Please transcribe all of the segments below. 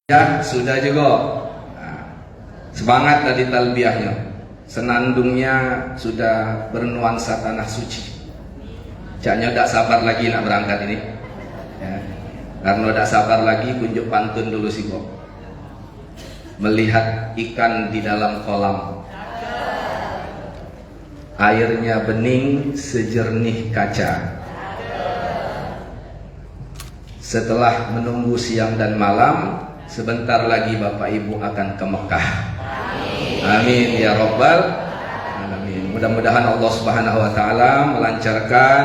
Ya, sudah juga. Nah, semangat tadi talbiyahnya. Senandungnya sudah bernuansa tanah suci. Jangan tak sabar lagi nak berangkat ini. Ya. Karena tak sabar lagi, kunjuk pantun dulu sih kok. Melihat ikan di dalam kolam. Airnya bening sejernih kaca. Setelah menunggu siang dan malam, sebentar lagi Bapak Ibu akan ke Mekah. Amin ya Rabbal Alamin. Mudah-mudahan Allah Subhanahu wa taala melancarkan,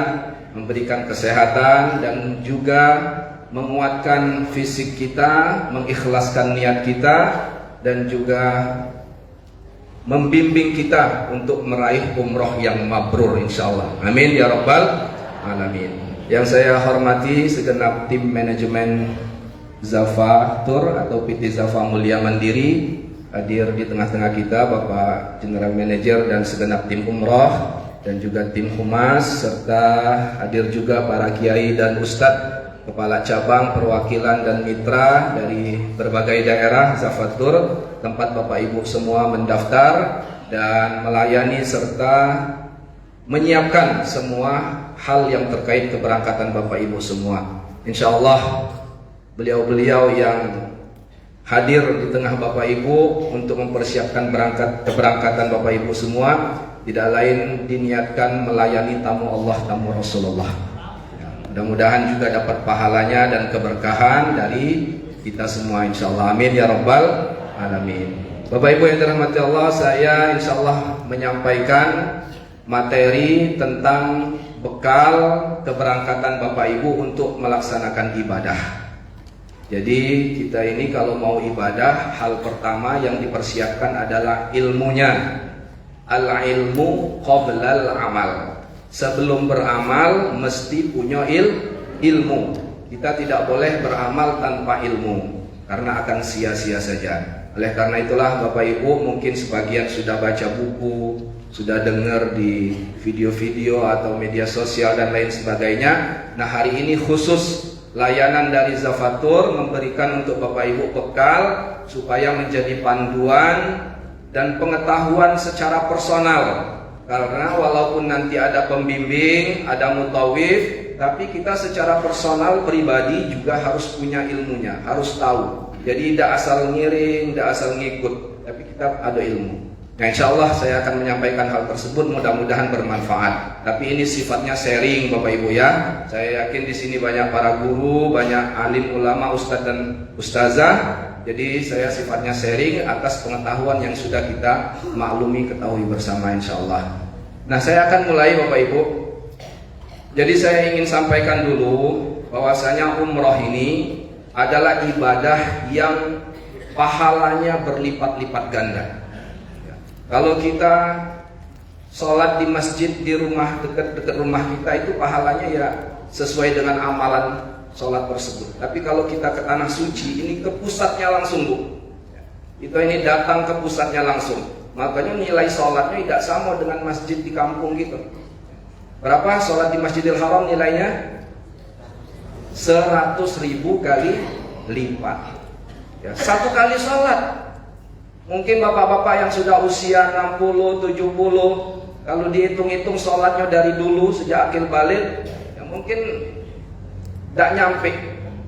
memberikan kesehatan dan juga menguatkan fisik kita, mengikhlaskan niat kita dan juga membimbing kita untuk meraih umroh yang mabrur insyaallah. Amin ya Rabbal Alamin. Yang saya hormati segenap tim manajemen Zafa Tour atau PT Zafa Mulia Mandiri, hadir di tengah-tengah kita Bapak General Manager dan segenap tim umroh dan juga tim humas, serta hadir juga para kiai dan ustadz, kepala cabang, perwakilan dan mitra dari berbagai daerah Zafa Tour, tempat Bapak Ibu semua mendaftar dan melayani serta menyiapkan semua hal yang terkait keberangkatan Bapak Ibu semua. Insya Allah beliau-beliau yang hadir di tengah Bapak Ibu untuk mempersiapkan keberangkatan Bapak Ibu semua tidak lain diniatkan melayani tamu Allah, tamu Rasulullah. Mudah-mudahan juga dapat pahalanya dan keberkahan dari kita semua insyaallah. Amin ya Rabbal Alamin. Bapak Ibu yang dirahmati Allah, saya insyaallah menyampaikan materi tentang bekal keberangkatan Bapak Ibu untuk melaksanakan ibadah. Jadi kita ini kalau mau ibadah, hal pertama yang dipersiapkan adalah ilmunya. Al-ilmu qoblal amal. Sebelum beramal mesti punya ilmu. Kita tidak boleh beramal tanpa ilmu, karena akan sia-sia saja. Oleh karena itulah Bapak Ibu mungkin sebagian sudah baca buku, sudah dengar di video-video atau media sosial dan lain sebagainya. Nah, hari ini khusus layanan dari Zafa Tour memberikan untuk Bapak Ibu bekal supaya menjadi panduan dan pengetahuan secara personal. Karena walaupun nanti ada pembimbing, ada mutawif, tapi kita secara personal pribadi juga harus punya ilmunya, harus tahu. Jadi tidak asal ngiring, tidak asal ngikut, tapi kita ada ilmu. Nah, insya Allah saya akan menyampaikan hal tersebut, mudah-mudahan bermanfaat. Tapi ini sifatnya sharing Bapak Ibu ya. Saya yakin di sini banyak para guru, banyak alim ulama, ustadz dan ustazah. Jadi saya sifatnya sharing atas pengetahuan yang sudah kita maklumi, ketahui bersama insya Allah. Nah, saya akan mulai Bapak Ibu. Jadi saya ingin sampaikan dulu bahwasanya umroh ini adalah ibadah yang pahalanya berlipat-lipat ganda. Kalau kita sholat di masjid di rumah, dekat rumah kita, itu pahalanya ya sesuai dengan amalan sholat tersebut. Tapi kalau kita ke tanah suci, ini ke pusatnya langsung Bu. Itu ini datang ke pusatnya langsung. Makanya nilai sholatnya tidak sama dengan masjid di kampung gitu. Berapa sholat di Masjidil Haram nilainya? 100.000 kali lipat ya, satu kali sholat. Mungkin bapak-bapak yang sudah usia 60, 70, kalau dihitung-hitung sholatnya dari dulu sejak akil balik, ya mungkin tidak nyampe.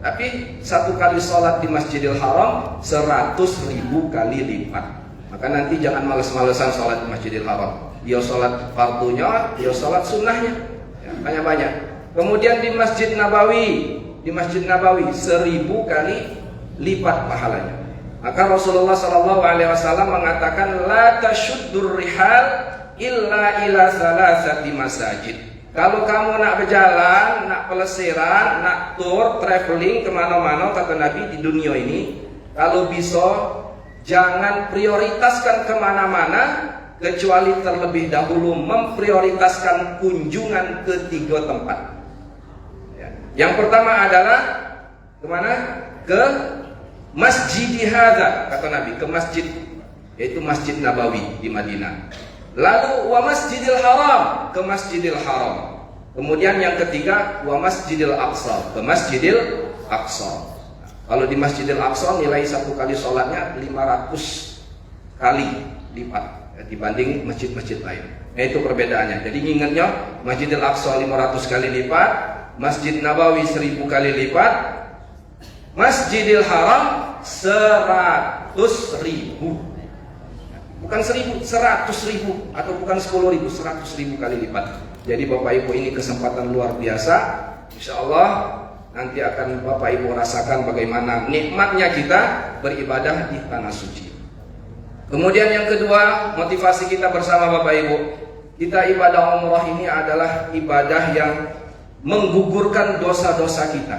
Tapi satu kali sholat di Masjidil Haram 100.000 kali lipat. Maka nanti jangan males-malesan sholat di Masjidil Haram. Dia sholat fardunya, dia sholat sunnahnya, ya, banyak-banyak. Kemudian di Masjid Nabawi 1.000 kali lipat pahalanya. Maka Rasulullah SAW mengatakan la tasyuddur rihal illa ila salasati masajid. Kalau kamu nak berjalan, nak pelesiran, nak tour, traveling kemana-mana, kata Nabi, di dunia ini, kalau bisa jangan prioritaskan kemana-mana kecuali terlebih dahulu memprioritaskan kunjungan ke 3 tempat. Yang pertama adalah kemana? Ke Masjid hadza, kata Nabi, ke masjid, yaitu Masjid Nabawi di Madinah. Lalu wa Masjidil Haram, ke Masjidil Haram. Kemudian yang ketiga wa Masjidil Aqsa, ke Masjidil Aqsa. Kalau di Masjidil Aqsa nilai satu kali sholatnya 500 kali lipat dibanding masjid-masjid lain. Nah, itu perbedaannya. Jadi ingatnya, Masjidil Aqsa 500 kali lipat, Masjid Nabawi 1000 kali lipat, Masjidil Haram 100.000. Bukan 1.000, 100.000, atau bukan 10.000, 100.000 kali lipat. Jadi Bapak Ibu, ini kesempatan luar biasa. Insya Allah nanti akan Bapak Ibu rasakan bagaimana nikmatnya kita beribadah di tanah suci. Kemudian yang kedua, motivasi kita bersama Bapak Ibu, kita ibadah umrah ini adalah ibadah yang menggugurkan dosa-dosa kita.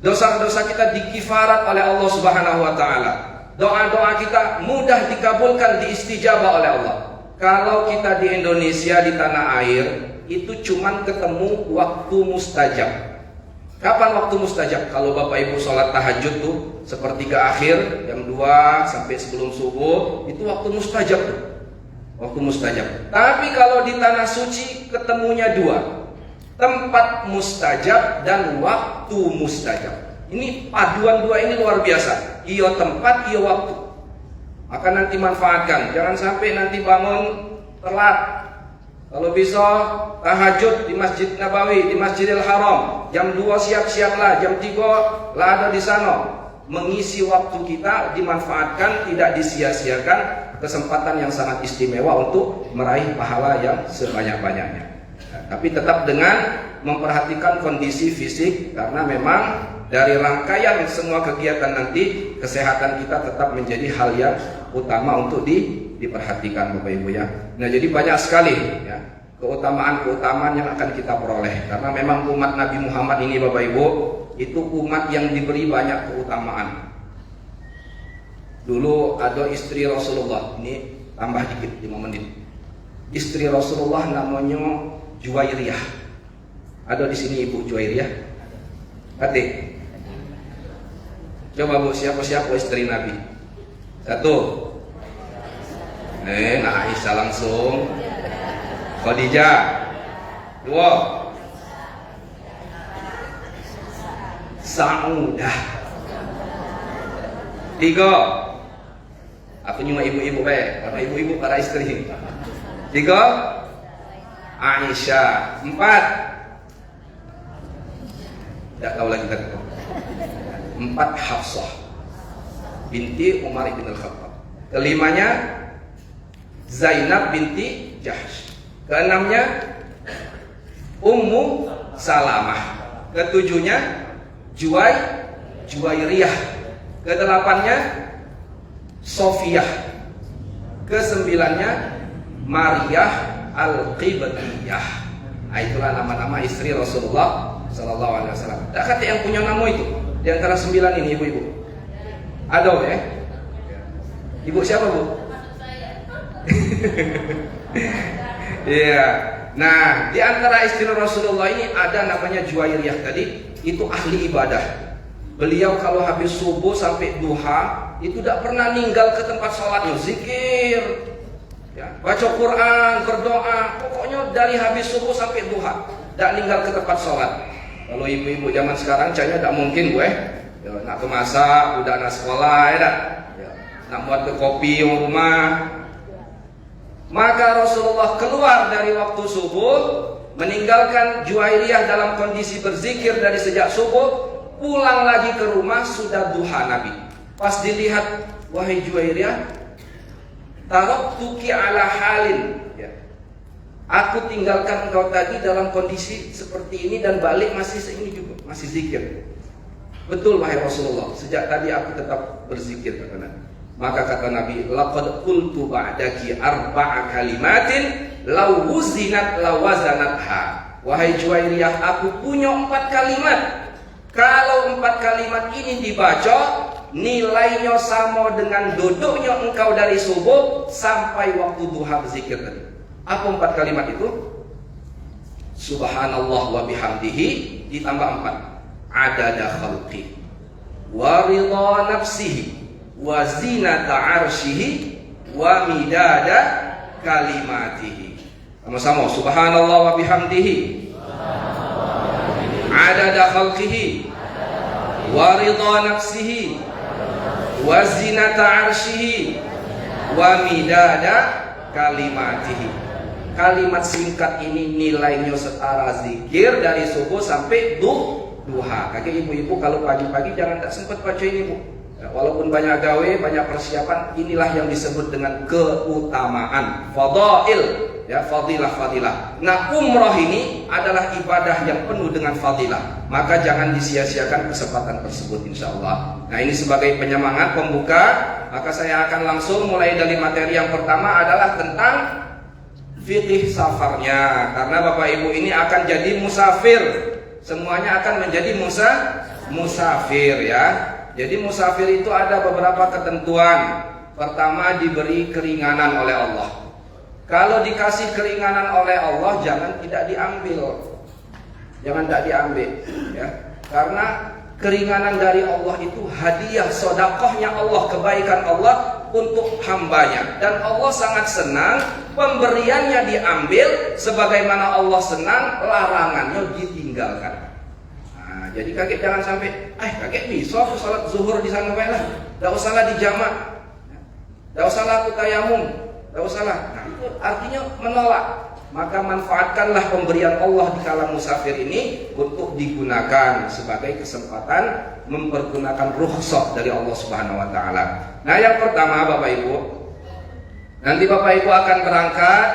Dosa-dosa kita dikifarat oleh Allah Subhanahu wa taala. Doa-doa kita mudah dikabulkan, diistijabah oleh Allah. Kalau kita di Indonesia, di tanah air, itu cuman ketemu waktu mustajab. Kapan waktu mustajab? Kalau Bapak Ibu sholat tahajud tuh sepertiga akhir, jam 2 sampai sebelum subuh, itu waktu mustajab tuh. Waktu mustajab. Tapi kalau di tanah suci ketemunya dua, tempat mustajab dan waktu mustajab. Ini paduan dua ini luar biasa. Iyo tempat, iyo waktu. Maka nanti manfaatkan. Jangan sampai nanti bangun telat. Kalau bisa tahajud di Masjid Nabawi, di Masjidil Haram, jam 2 siap-siaplah, jam 3 lah ada di sana. Mengisi waktu kita dimanfaatkan, tidak disia-siakan, kesempatan yang sangat istimewa untuk meraih pahala yang sebanyak-banyaknya. Nah, tapi tetap dengan memperhatikan kondisi fisik, karena memang dari rangkaian semua kegiatan nanti kesehatan kita tetap menjadi hal yang utama untuk diperhatikan Bapak Ibu ya. Nah, jadi banyak sekali ya keutamaan-keutamaan yang akan kita peroleh, karena memang umat Nabi Muhammad ini Bapak Ibu itu umat yang diberi banyak keutamaan. Dulu ada istri Rasulullah, ini tambah dikit 5 menit. Istri Rasulullah namanya Juwairiyah. Ada di sini Ibu Juwairiyah? Adik. Coba Bu, siapa-siapa istri Nabi? 1. Aisyah langsung. Khadijah. 2. Saudah. 3. Aku cuma ibu-ibu baik, karena ibu-ibu para istri. 3. Aisyah. 4. Tidak tahu lagi kata. 4 Hafsah binti Umar bin Al-Khattab. Kelimanya Zainab binti Jahsh. Keenamnya Ummu Salamah. Ketujuhnya Juwairiyah. Kedelapannya Sofiyah. Kesembilannya Maryah Al-Qibtiyah. Nah, itulah nama-nama istri Rasulullah Sallallahu Alaihi Wasallam. Tak kata yang punya nama itu di antara 9 ini ibu-ibu. Ada ya? Ibu siapa Bu? Iya. Nah, di antara istri Rasulullah ini ada namanya Juwairiyah tadi, itu ahli ibadah. Beliau kalau habis subuh sampai duha itu tidak pernah ninggal ke tempat sholatnya, zikir, ya, baca Quran, berdoa, pokoknya dari habis subuh sampai duha tidak ninggal ke tempat sholat. Kalau ibu-ibu zaman sekarang kayaknya tidak mungkin gue, ya, nak ke masak, udah anak sekolah ya, nak buat ke kopi yang rumah. Maka Rasulullah keluar dari waktu subuh, meninggalkan Juwairiyah dalam kondisi berzikir dari sejak subuh, pulang lagi ke rumah sudah duha Nabi. Pas dilihat, wahai Juwairiyah, taraktuki ala halin, ya, aku tinggalkan engkau tadi dalam kondisi seperti ini dan balik masih seini juga, masih zikir. Betul wahai Rasulullah, sejak tadi aku tetap berzikir, kata Nabi. Maka kata Nabi, laqad qultu ba'daki arba'a kalimatin law wuzinat lawazanatha. Wahai Juwairiyah, aku punya 4 kalimat. Kalau 4 kalimat ini dibaca, nilainya sama dengan duduknya engkau dari subuh sampai waktu duha berzikir tadi. Apa 4 kalimat itu? Subhanallah wa bihamdihi ditambah 4. Adada khalqi wa ridha nafsihi wa zinata arsyihi wa midada kalimatihi. Sama-sama, subhanallah wa bihamdihi adada khalqihi wa ridha nafsihi wa zinata arsyihi wa midada kalimatihi. Kalimat singkat ini nilainya setara zikir dari subuh sampai duha. Kakek ibu-ibu kalau pagi-pagi jangan tak sempat baca ini, Bu. Ya, walaupun banyak gawe, banyak persiapan, inilah yang disebut dengan keutamaan, fadail, ya, fadilah. Nah, umroh ini adalah ibadah yang penuh dengan fadilah. Maka jangan disia-siakan kesempatan tersebut, insyaallah. Nah, ini sebagai penyemangat pembuka, maka saya akan langsung mulai dari materi yang pertama adalah tentang fikih safarnya. Karena Bapak Ibu ini akan jadi musafir. Semuanya akan menjadi musafir, ya. Jadi musafir itu ada beberapa ketentuan. Pertama, diberi keringanan oleh Allah. Kalau dikasih keringanan oleh Allah, jangan tidak diambil. Jangan tidak diambil, ya. Karena keringanan dari Allah itu hadiah, sedekahnya Allah, kebaikan Allah untuk hambanya. Dan Allah sangat senang pemberiannya diambil, sebagaimana Allah senang larangannya ditinggalkan. Jadi kakek jangan sampai, kakek bisa aku salat zuhur di sana baiklah, tidak usahlah di jamak, tidak usahlah aku tayamum, tidak usahlah. Nah, itu artinya menolak. Maka manfaatkanlah pemberian Allah di kala musafir ini untuk digunakan sebagai kesempatan mempergunakan rukhsah dari Allah Subhanahu Wa Taala. Nah, yang pertama Bapak Ibu, nanti Bapak Ibu akan berangkat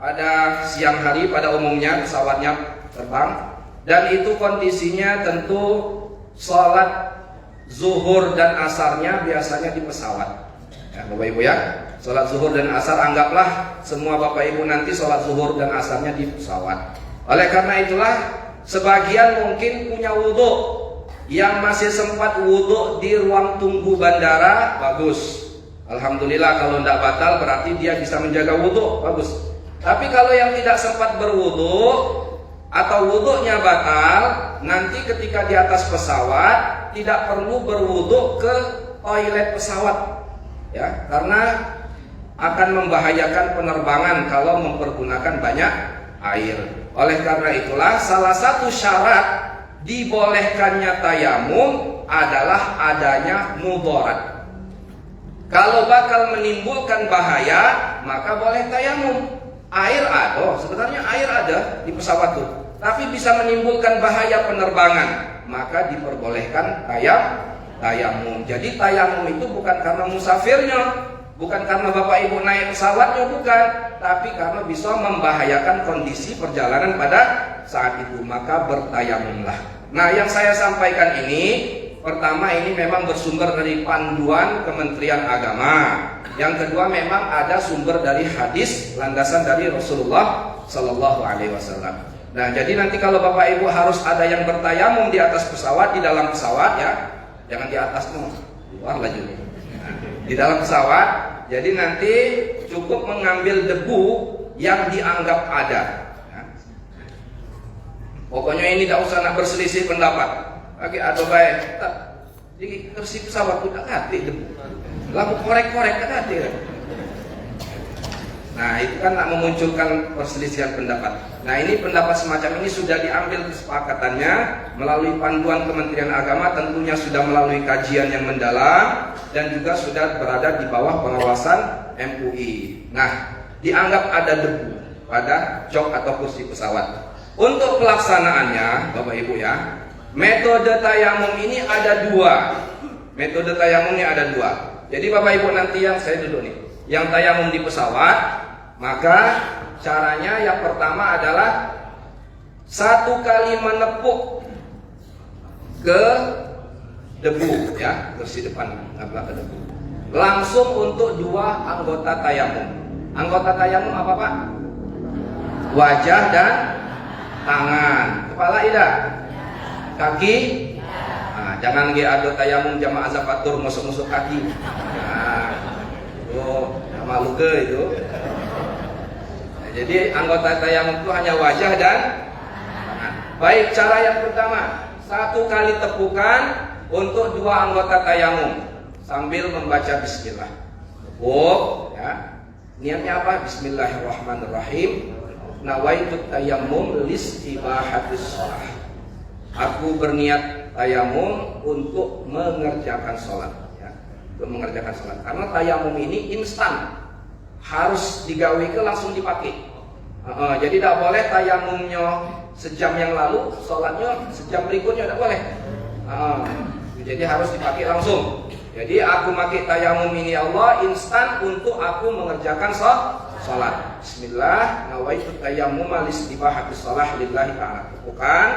pada siang hari, pada umumnya pesawatnya terbang. Dan itu kondisinya tentu sholat zuhur dan asarnya biasanya di pesawat, ya Bapak Ibu, ya. Sholat zuhur dan asar anggaplah semua Bapak Ibu nanti sholat zuhur dan asarnya di pesawat. Oleh karena itulah sebagian mungkin punya wudhu, yang masih sempat wudhu di ruang tunggu bandara, bagus. Alhamdulillah, kalau tidak batal berarti dia bisa menjaga wudhu, bagus. Tapi kalau yang tidak sempat berwudhu atau wudhunya batal, nanti ketika di atas pesawat tidak perlu berwudhu ke toilet pesawat, ya, karena akan membahayakan penerbangan kalau mempergunakan banyak air. Oleh karena itulah salah satu syarat dibolehkannya tayamum adalah adanya mudarat. Kalau bakal menimbulkan bahaya, maka boleh tayamum. Air ada, sebenarnya air ada di pesawat tuh, tapi bisa menimbulkan bahaya penerbangan, maka diperbolehkan tayamum. Jadi tayamum itu bukan karena musafirnya, bukan karena Bapak Ibu naik pesawatnya, bukan, tapi karena bisa membahayakan kondisi perjalanan pada saat itu, maka bertayamumlah. Nah, yang saya sampaikan ini, pertama ini memang bersumber dari panduan Kementerian Agama. Yang kedua memang ada sumber dari hadis, landasan dari Rasulullah Sallallahu Alaihi Wasallam. Nah, jadi nanti kalau Bapak Ibu harus ada yang bertayamum di atas pesawat, di dalam pesawat, ya, jangan di atas, luar lagi. Nah, di dalam pesawat, jadi nanti cukup mengambil debu yang dianggap ada. Ya. Pokoknya ini tidak usah nak berselisih pendapat. Lagi ada baik, di kursi pesawat tidak hati debu. Lalu korek-korek kan hati. Nah, itu kan nak memunculkan perselisihan pendapat. Nah, ini pendapat semacam ini sudah diambil kesepakatannya melalui panduan Kementerian Agama, tentunya sudah melalui kajian yang mendalam dan juga sudah berada di bawah pengawasan MUI. Nah, dianggap ada debu pada jok atau kursi pesawat. Untuk pelaksanaannya, Bapak Ibu, ya, metode tayamum ini ada dua. Metode tayamumnya ada dua. Jadi Bapak Ibu nanti yang saya duduk nih, yang tayamum di pesawat, maka caranya yang pertama adalah satu kali menepuk ke debu, ya, kursi depan ke debu. Langsung untuk dua anggota tayamum. Anggota tayamum apa Pak? Wajah dan tangan. Kepala tidak? Kaki? Nah, jangan lagi ada tayamum jamaah zafatur masuk-masuk kaki. Nah, itu malu ke itu. Nah, jadi anggota tayamum itu hanya wajah dan tangan. Baik, cara yang pertama, satu kali tepukan untuk dua anggota tayamum sambil membaca bismillah. Tepuk, ya. Niatnya apa? Bismillahirrahmanirrahim. Nawaitu tayammum listibahatis shalah. Aku berniat tayamum untuk mengerjakan sholat, ya. Untuk mengerjakan sholat. Karena tayamum ini instan, harus digawe ke langsung dipakai. Jadi tidak boleh tayamumnya sejam yang lalu, sholatnya sejam berikutnya tidak boleh. Jadi harus dipakai langsung. Jadi aku pakai tayamum ini Allah instan untuk aku mengerjakan sholat. Bismillah, nawaitu tayammum al-istibahati shalah lillahi ta'ala. Bukan,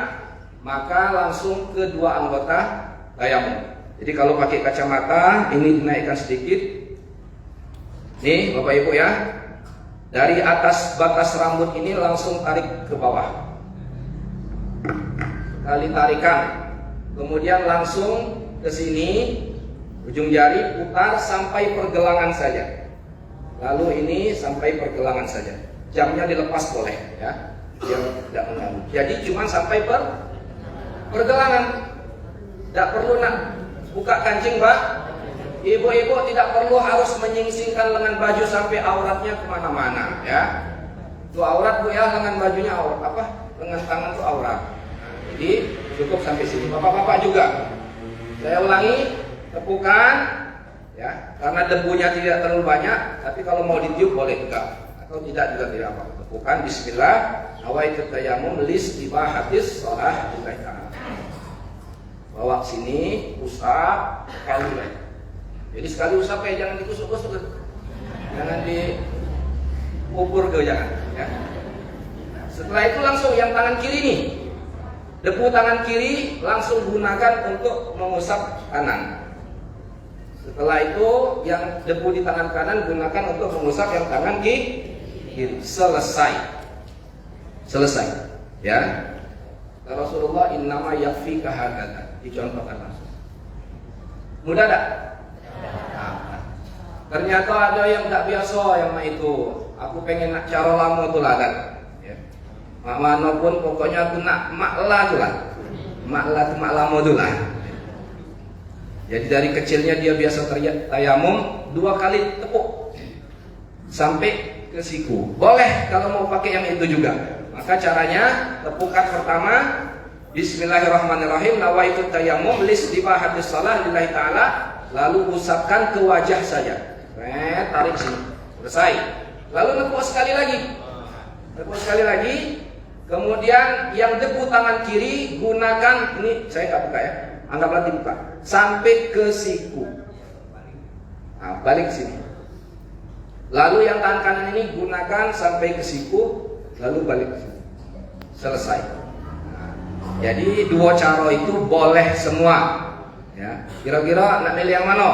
maka langsung kedua anggota tayamum. Jadi kalau pakai kacamata ini dinaikkan sedikit. Nih Bapak Ibu ya, dari atas batas rambut ini langsung tarik ke bawah. Kali tarikan, kemudian langsung ke sini, ujung jari putar sampai pergelangan saja. Lalu ini sampai pergelangan saja. Jamnya dilepas boleh, ya, biar tidak mengganggu. Jadi cuma sampai pergelangan. Tidak perlu nak buka kancing, Mbak. Ibu-ibu tidak perlu harus menyingsingkan lengan baju sampai auratnya kemana-mana, ya. Itu aurat Bu ya, lengan bajunya aurat apa? Lengan tangan itu aurat. Jadi cukup sampai sini. Bapak-bapak juga. Saya ulangi, tepukan, ya. Karena debunya tidak terlalu banyak, tapi kalau mau ditiup boleh juga, atau tidak juga tidak apa-apa. Tepukan. Bismillah. Nawaitu tayammum listibahatis shalah lillahi ta'ala. Bawa sini, usap, kali lagi. Jadi sekali usap ya, jangan ditusuk-tusuk, jangan dikubur ke, jangan. Ya. Setelah itu langsung yang tangan kiri nih, debu tangan kiri langsung gunakan untuk mengusap kanan. Setelah itu yang debu di tangan kanan gunakan untuk mengusap yang tangan kiri. Selesai. Ya. Rasulullah innama yakfika hakadha, dicontohkan langsung. Mudah tak? Ternyata ada yang tak biasa yang itu. Aku pengen nak cara lama tu lah kan. Ya. Mak mana pun pokoknya aku nak maklah tu lah. Maklah tu mak lama tu lah. Jadi dari kecilnya dia biasa tayamum 2 kali tepuk sampai ke siku. Boleh kalau mau pakai yang itu juga. Maka caranya tepukan pertama, Bismillahirrahmanirrahim, nawaitu tayammum listibahatis shalah lillahi ta'ala, lalu usapkan ke wajah saja. Tarik sini. Selesai. Lalu nepuk sekali lagi. Kemudian yang debu tangan kiri gunakan, ini saya nggak buka ya, anggaplah dibuka sampai ke siku. Nah, balik sini. Lalu yang tangan kanan ini gunakan sampai ke siku, lalu balik ke sini. Selesai. Nah, jadi 2 cara itu boleh semua. Ya, kira-kira nak milih yang mana?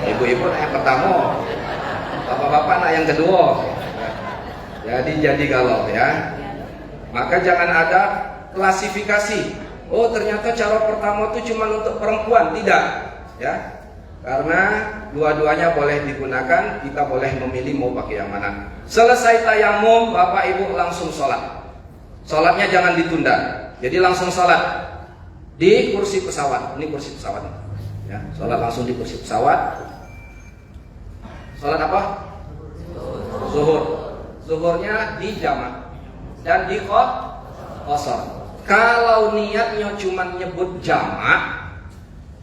Ibu-ibu nak yang pertama, bapak-bapak nak yang kedua. Jadi kalau ya, maka jangan ada klasifikasi. Oh ternyata cara pertama itu cuma untuk perempuan, tidak, ya. Karena dua-duanya boleh digunakan, kita boleh memilih mau pakai yang mana. Selesai tayamum, bapak ibu langsung sholat. Sholatnya jangan ditunda, jadi langsung sholat di kursi pesawat. Ini kursi pesawat, ya. Sholat langsung di kursi pesawat. Sholat apa? Zuhur. Zuhurnya di jamak dan di qasar. Kalau niatnya cuma nyebut jamak,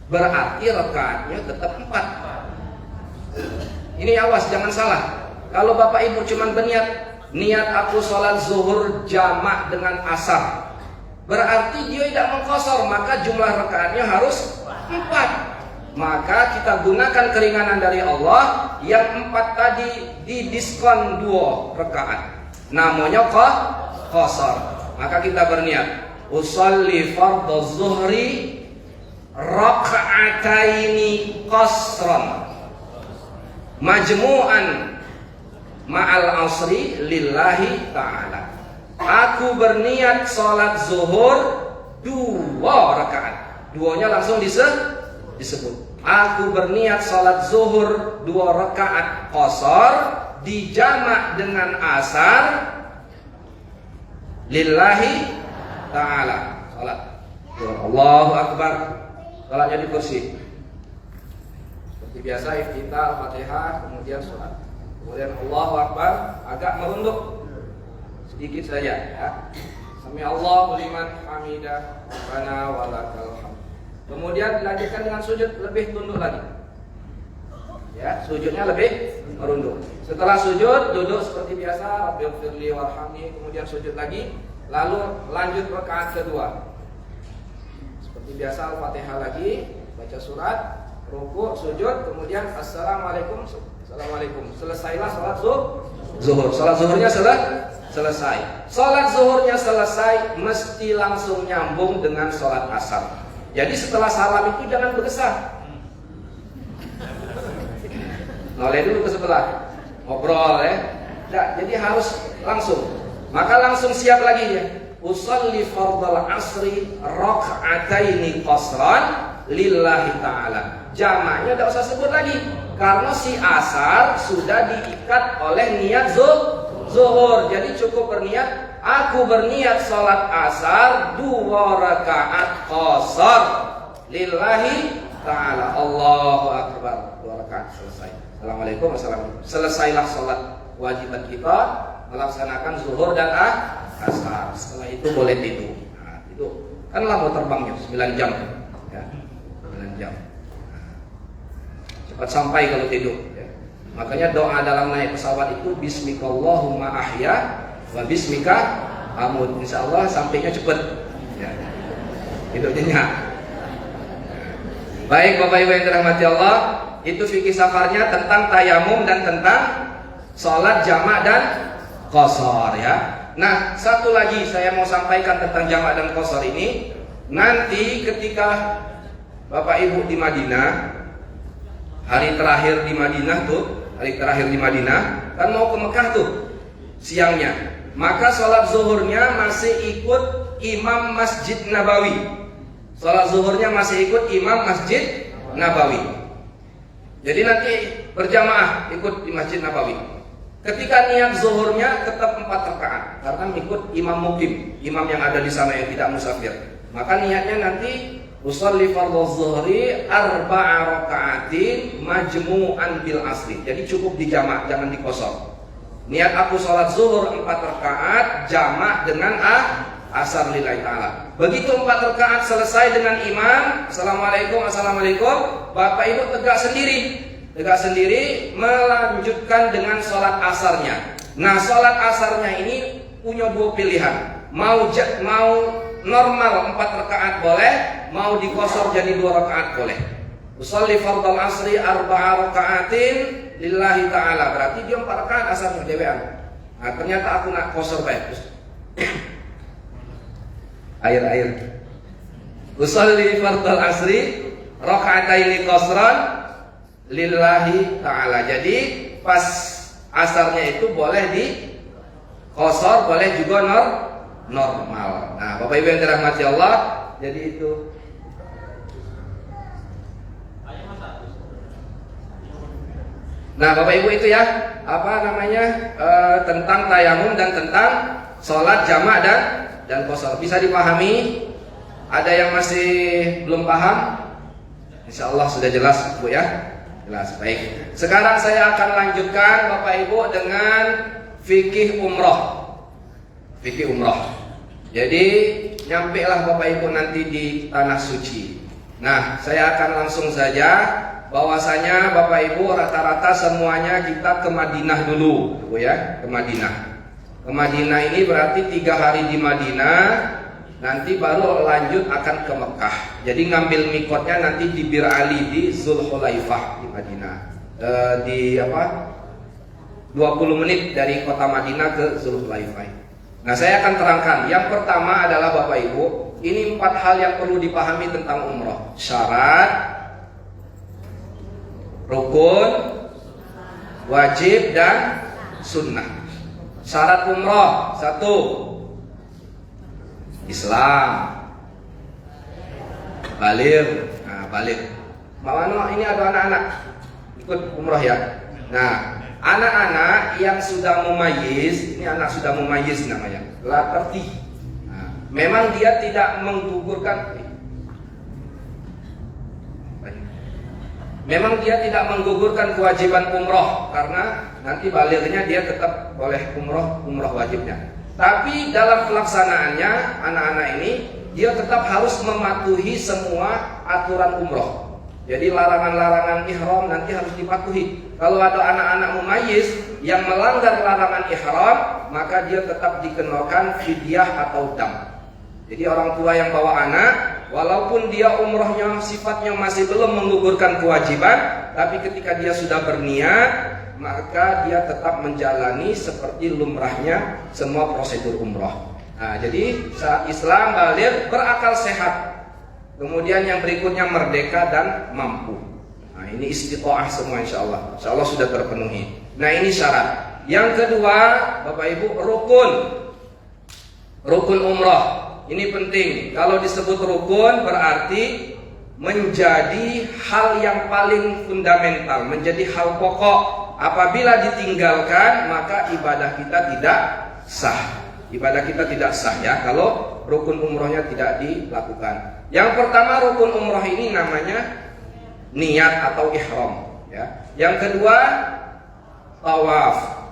berarti rakaatnya tetap 4. Ini awas, jangan salah. Kalau bapak ibu cuma berniat, niat aku sholat zuhur jamak dengan asar, berarti dia tidak mengqasar, maka jumlah rakaatnya harus 4. Maka kita gunakan keringanan dari Allah, yang 4 tadi didiskon 2 rakaat, namanya qasar. Maka kita berniat, usolli fardhu zuhri raka'ataini qasran majmu'an ma'al asri lillahi ta'ala. Aku berniat sholat zuhur 2 rakaat. 2-nya langsung disebut. Aku berniat sholat zuhur 2 rakaat qasar dijamak dengan asar lillahi ta'ala. Salat Allahu Akbar, salatnya di kursi seperti biasa, iftitah al-fatihah, kemudian salat, kemudian Allahu Akbar, agak merunduk sedikit saja, ya. Sami Allahu liman hamidah, Rabbana walakal hamd. Kemudian dilanjutkan dengan sujud, lebih tunduk lagi. Ya, sujudnya lebih merunduk. Setelah sujud, duduk seperti biasa, Rabbighfirli warhamni, kemudian sujud lagi, lalu lanjut rakaat kedua. Seperti biasa Al-Fatihah lagi, baca surat, rukuk, sujud, kemudian Assalamualaikum. Selesailah salat zuhur. Salat zuhurnya selesai. Salat zuhurnya selesai, mesti langsung nyambung dengan salat asar. Jadi setelah salam itu jangan bergesah. Noleh dulu ke sebelah, ngobrol ya. Nah, jadi harus langsung. Maka langsung siap lagi ya. Usolli fardal asri raka'ataini qasran lillahi ta'ala. Jamaknya tidak usah sebut lagi, karena si asar sudah diikat oleh niat zuhur. Jadi cukup berniat, aku berniat sholat asar 2 rakaat qasar lillahi ta'ala. Allahu akbar. 2 rakaat selesai. Assalamualaikum warahmatullahi wabarakatuh. Selesailah sholat wajiban kita, melaksanakan zuhur dan asar. Setelah itu boleh tidur. Nah, itu kan lama terbangnya 9 jam ya. 9 jam. Nah, cepat sampai kalau tidur ya. Makanya doa dalam naik pesawat itu bismikallahumma ahya wa bismika amut. Insyaallah sampainya cepat ya. Tidurnya. Baik Bapak Ibu yang dirahmati Allah, itu fikih safarnya tentang tayamum dan tentang sholat jamak dan qasar ya. Nah, satu lagi saya mau sampaikan tentang jamak dan qasar ini. Nanti ketika Bapak Ibu di Madinah, hari terakhir di Madinah kan mau ke Mekah tuh siangnya. Maka sholat zuhurnya masih ikut imam Masjid Nabawi. Sholat zuhurnya masih ikut imam Masjid Nabawi. Jadi nanti berjamaah ikut di Masjid Nabawi. Ketika niat zuhurnya tetap 4 rakaat karena ikut imam mukim, imam yang ada di sana yang tidak musafir. Maka niatnya nanti usolli fardhu zuhri 4 rakaatin majmu'an bil asri. Jadi cukup dijamak, jangan dikosor. Niat aku sholat zuhur 4 rakaat jamak dengan asar lillahi ta'ala. Begitu 4 rakaat selesai dengan imam, assalamualaikum, Bapak Ibu tegak sendiri melanjutkan dengan sholat asarnya. Nah, sholat asarnya ini punya 2 pilihan. Mau normal 4 rakaat boleh, mau dikosor jadi 2 rakaat boleh. Usolli fardal asri 4 rakaatin lillahi ta'ala. Berarti dia 4 rakaat asarnya dewean. Nah, ternyata aku nak kosor baik. Air. Usolli fardal asri rakaataini qasran lillahi ta'ala. Jadi pas asarnya itu boleh di qasar, boleh juga normal. Nah, Bapak Ibu yang dirahmati Allah, jadi itu. Nah, Bapak Ibu itu ya, tentang tayamum dan tentang sholat jamak dan qasar. Bisa dipahami? Ada yang masih belum paham? Insya Allah sudah jelas Bu ya. Jelas, baik. Sekarang saya akan lanjutkan Bapak Ibu dengan fikih umroh. Fikih umroh. Jadi nyampelah Bapak Ibu nanti di tanah suci. Nah, saya akan langsung saja, bahwasanya Bapak Ibu rata-rata semuanya kita ke Madinah dulu, Bu ya, ke Madinah. Ke Madinah ini berarti 3 hari di Madinah, nanti baru lanjut akan ke Mekah. Jadi ngambil mikotnya nanti di Bir Ali di Zulhulaifah di Madinah. 20 menit dari kota Madinah ke Zulhulaifah. Nah, saya akan terangkan. Yang pertama adalah Bapak Ibu, ini 4 hal yang perlu dipahami tentang umroh. Syarat, rukun, wajib dan sunnah. Syarat umroh 1, Islam, baligh. Nah, baligh. Mawano ini ada anak-anak ikut umroh ya. Nah, anak-anak yang sudah mumayyiz, ini anak sudah mumayyiz namanya, la tertih. Nah, memang dia tidak menggugurkan kewajiban umroh, karena nanti balighnya dia tetap boleh umroh wajibnya. Tapi dalam pelaksanaannya anak-anak ini dia tetap harus mematuhi semua aturan umroh. Jadi larangan-larangan ihram nanti harus dipatuhi. Kalau ada anak-anak mumayyiz yang melanggar larangan ihram, maka dia tetap dikenakan fidyah atau dam. Jadi orang tua yang bawa anak, walaupun dia umrohnya sifatnya masih belum menggugurkan kewajiban, tapi ketika dia sudah berniat, maka dia tetap menjalani seperti lumrahnya semua prosedur umroh. Nah, jadi saat Islam baligh berakal sehat. Kemudian yang berikutnya merdeka dan mampu. Nah, ini istitoah semua insya Allah. Insya Allah sudah terpenuhi. Nah, ini syarat. Yang kedua, Bapak Ibu, rukun. Rukun umroh. Ini penting. Kalau disebut rukun berarti menjadi hal yang paling fundamental, menjadi hal pokok. Apabila ditinggalkan, maka ibadah kita tidak sah. Ibadah kita tidak sah ya kalau rukun umrohnya tidak dilakukan. Yang pertama rukun umroh ini namanya niat atau ihram ya. Yang kedua tawaf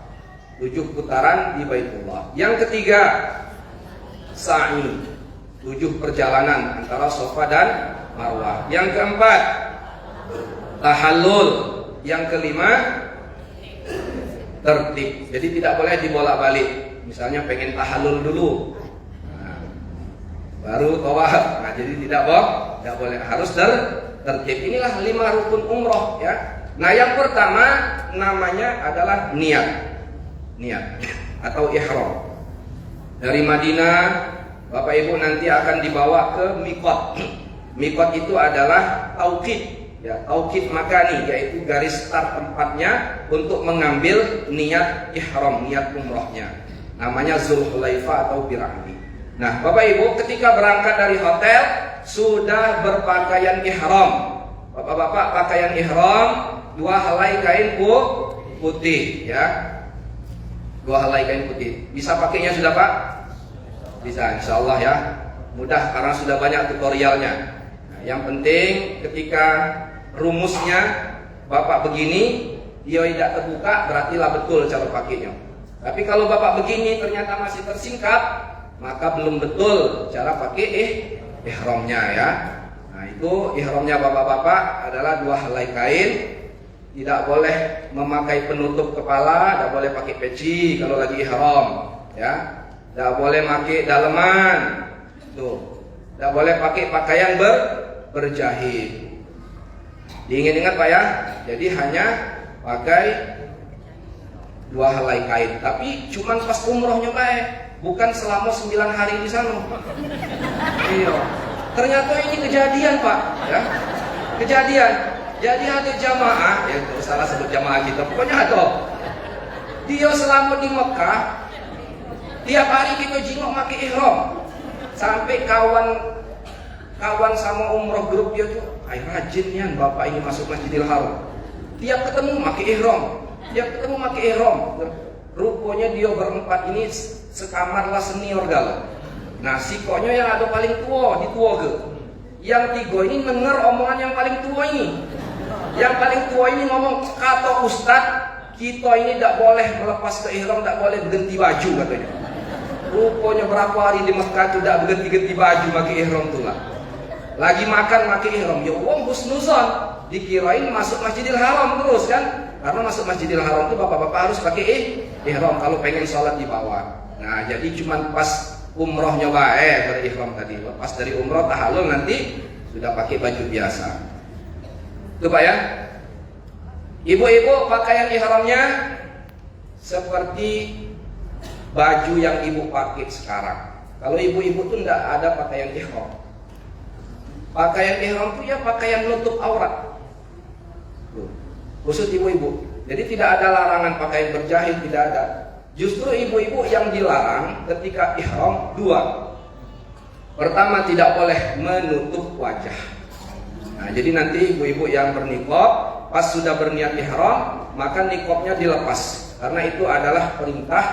7 putaran di Baitullah. Yang ketiga sa'i 7 perjalanan antara Safa dan Marwah. Yang keempat tahallul. Yang kelima tertib. Jadi tidak boleh dibolak-balik. Misalnya pengen tahallul dulu, nah, baru tawaf. Nah, jadi tidak boleh, harus tertib. Inilah 5 rukun umroh ya. Nah, yang pertama namanya adalah niat atau ihram. Dari Madinah, Bapak Ibu nanti akan dibawa ke miqat. Miqat itu adalah tauqid. Ya, tauqid makani, yaitu garis start tempatnya untuk mengambil niat ihram, niat umrohnya. Namanya Zulhulaifah atau Birahmi. Nah, Bapak Ibu ketika berangkat dari hotel sudah berpakaian ihram. Bapak-bapak pakaian ihram 2 helai kain putih ya. 2 helai kain putih. Bisa pakainya sudah Pak? Bisa, insya Allah ya. Mudah karena sudah banyak tutorialnya. Nah, yang penting ketika rumusnya Bapak begini, dia tidak terbuka, berartilah betul cara pakainya. Tapi kalau Bapak begini ternyata masih tersingkap, maka belum betul cara pakai ihramnya ya. Nah, itu ihramnya Bapak-bapak adalah 2 helai kain. Tidak boleh memakai penutup kepala, tidak boleh pakai peci kalau lagi ihram ya. Tidak boleh pakai daleman. Tuh. Tidak boleh pakai pakaian berjahit. Diingat-ingat Pak ya. Jadi hanya pakai 2 helai kain. Tapi cuman pas umrohnya baik, bukan selama 9 hari di sana. Iya. Ternyata ini kejadian Pak, ya. Kejadian. Jadi ada jamaah, ya salah sebut jamaah kita. Pokoknya ada. Dia selama di Mekah, tiap hari kita jenguk pakai ihram. Sampai kawan sama umroh grup dia tuh, rajin ya Bapak ini masuk Masjidil Haram. Tiap ketemu pakai ihram. Tiap ketemu pakai ihram. Rupanya dia berempat ini sekamar lah senior galau. Nah, si koknya yang ada paling tua di tua ke. Yang 3 ini denger omongan yang paling tua ini. Yang paling tua ini ngomong, kata Ustadz, kita ini tidak boleh melepas ke ihram, tidak boleh berganti baju katanya. Rupanya berapa hari di Mekah itu tidak berganti-ganti baju pakai ihram tuh lah. Lagi makan pakai ihram, ya Allah husnuzon, dikirain masuk Masjidil Haram terus kan? Karena masuk Masjidil Haram itu bapak-bapak harus pakai ihram kalau pengen sholat di bawah. Nah, jadi cuman pas umrohnya berihram tadi. Pas dari umroh tahallul nanti sudah pakai baju biasa. Tuh Pak ya. Ibu-ibu pakaian ihramnya seperti baju yang ibu pakai sekarang. Kalau ibu-ibu tuh tidak ada pakaian ihram. Pakaian ihram itu ya pakaian nutup aurat. Khusus ibu-ibu. Jadi tidak ada larangan pakaian berjahit, tidak ada. Justru ibu-ibu yang dilarang ketika ihram 2. Pertama, tidak boleh menutup wajah. Nah, jadi nanti ibu-ibu yang berniqab pas sudah berniat ihram, maka niqabnya dilepas. Karena itu adalah perintah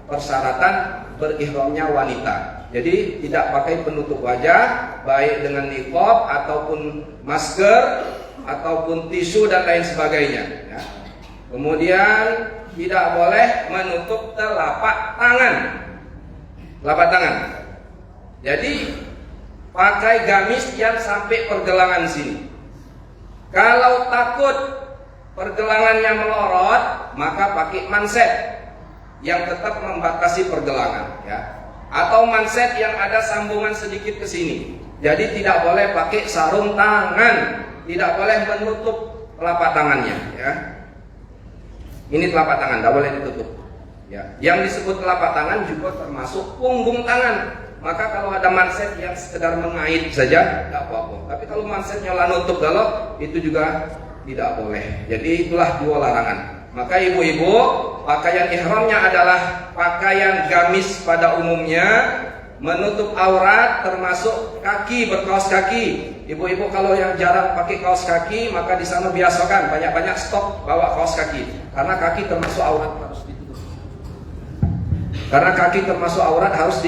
persyaratan berihramnya wanita. Jadi tidak pakai penutup wajah, baik dengan niqab ataupun masker ataupun tisu dan lain sebagainya ya. Kemudian tidak boleh menutup telapak tangan. telapak tangan. Jadi pakai gamis yang sampai pergelangan sini. Kalau takut pergelangannya melorot, maka pakai manset yang tetap membatasi pergelangan, ya. Atau manset yang ada sambungan sedikit ke sini. Jadi tidak boleh pakai sarung tangan, tidak boleh menutup telapak tangannya, ya. Ini telapak tangan, tidak boleh ditutup. Ya. Yang disebut telapak tangan juga termasuk punggung tangan. Maka kalau ada manset yang sekedar mengait saja, tidak apa-apa. Tapi kalau mansetnya lah nutup kalau itu juga tidak boleh. Jadi itulah dua larangan. Maka ibu-ibu, pakaian ihramnya adalah pakaian gamis pada umumnya, menutup aurat termasuk kaki, berkaos kaki. Ibu-ibu kalau yang jarang pakai kaos kaki, maka di sana biasakan banyak-banyak stok bawa kaos kaki. Karena kaki termasuk aurat harus ditutup. Karena kaki termasuk aurat harus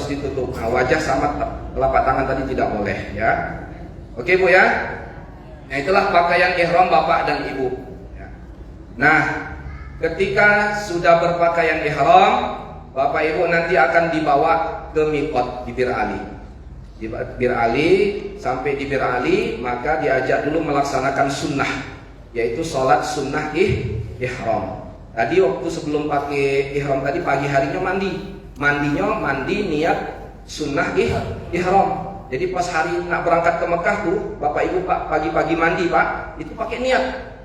ditutup. Nah, wajah sama telapak tangan tadi tidak boleh, ya. Oke Bu ya. Nah, itulah pakaian ihram bapak dan ibu. Ya. Nah, ketika sudah berpakaian ihram, bapak ibu nanti akan dibawa ke miqat di Bir Ali. Di Bir Ali, sampai di Bir Ali, maka diajak dulu melaksanakan sunnah, yaitu sholat sunnah ihram. Tadi waktu sebelum pakai ihram tadi pagi harinya mandi niat sunnah ihram. Jadi pas hari nak berangkat ke Mekah tuh bapak ibu pak pagi-pagi mandi pak, itu pakai niat,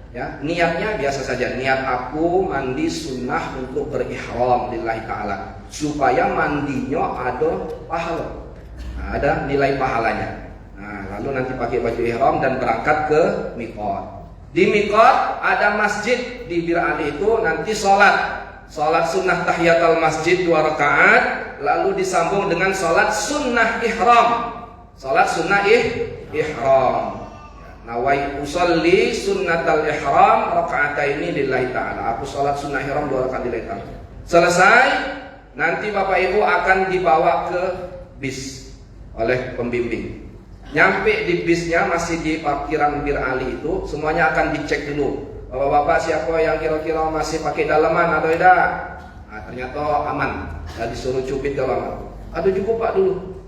ya. Niatnya biasa saja, niat aku mandi sunnah untuk berihram lillahi ta'ala, supaya mandinya ada pahala, nah, ada nilai pahalanya. Nah, lalu nanti pakai baju ihram dan berangkat ke miqat. Di miqat ada masjid di Bir Ali itu, nanti sholat sunnah tahiyatul masjid 2 rakaat, lalu disambung dengan sholat sunnah ihram. Sholat sunnah ihram. Nawai usolli sunnatal ihram rakaataini lillahi ta'ala. Aku sholat sunnah ihram 2 rakaat lillahi ta'ala. Selesai, nanti bapak ibu akan dibawa ke bis oleh pembimbing. Nyampe di bisnya masih di parkiran Bir Ali itu, semuanya akan dicek dulu. Bapak-bapak siapa yang kira-kira masih pakai dalaman atau tidak? Nah, ternyata aman. Dan disuruh cupit dalaman. Aduh cukup pak dulu.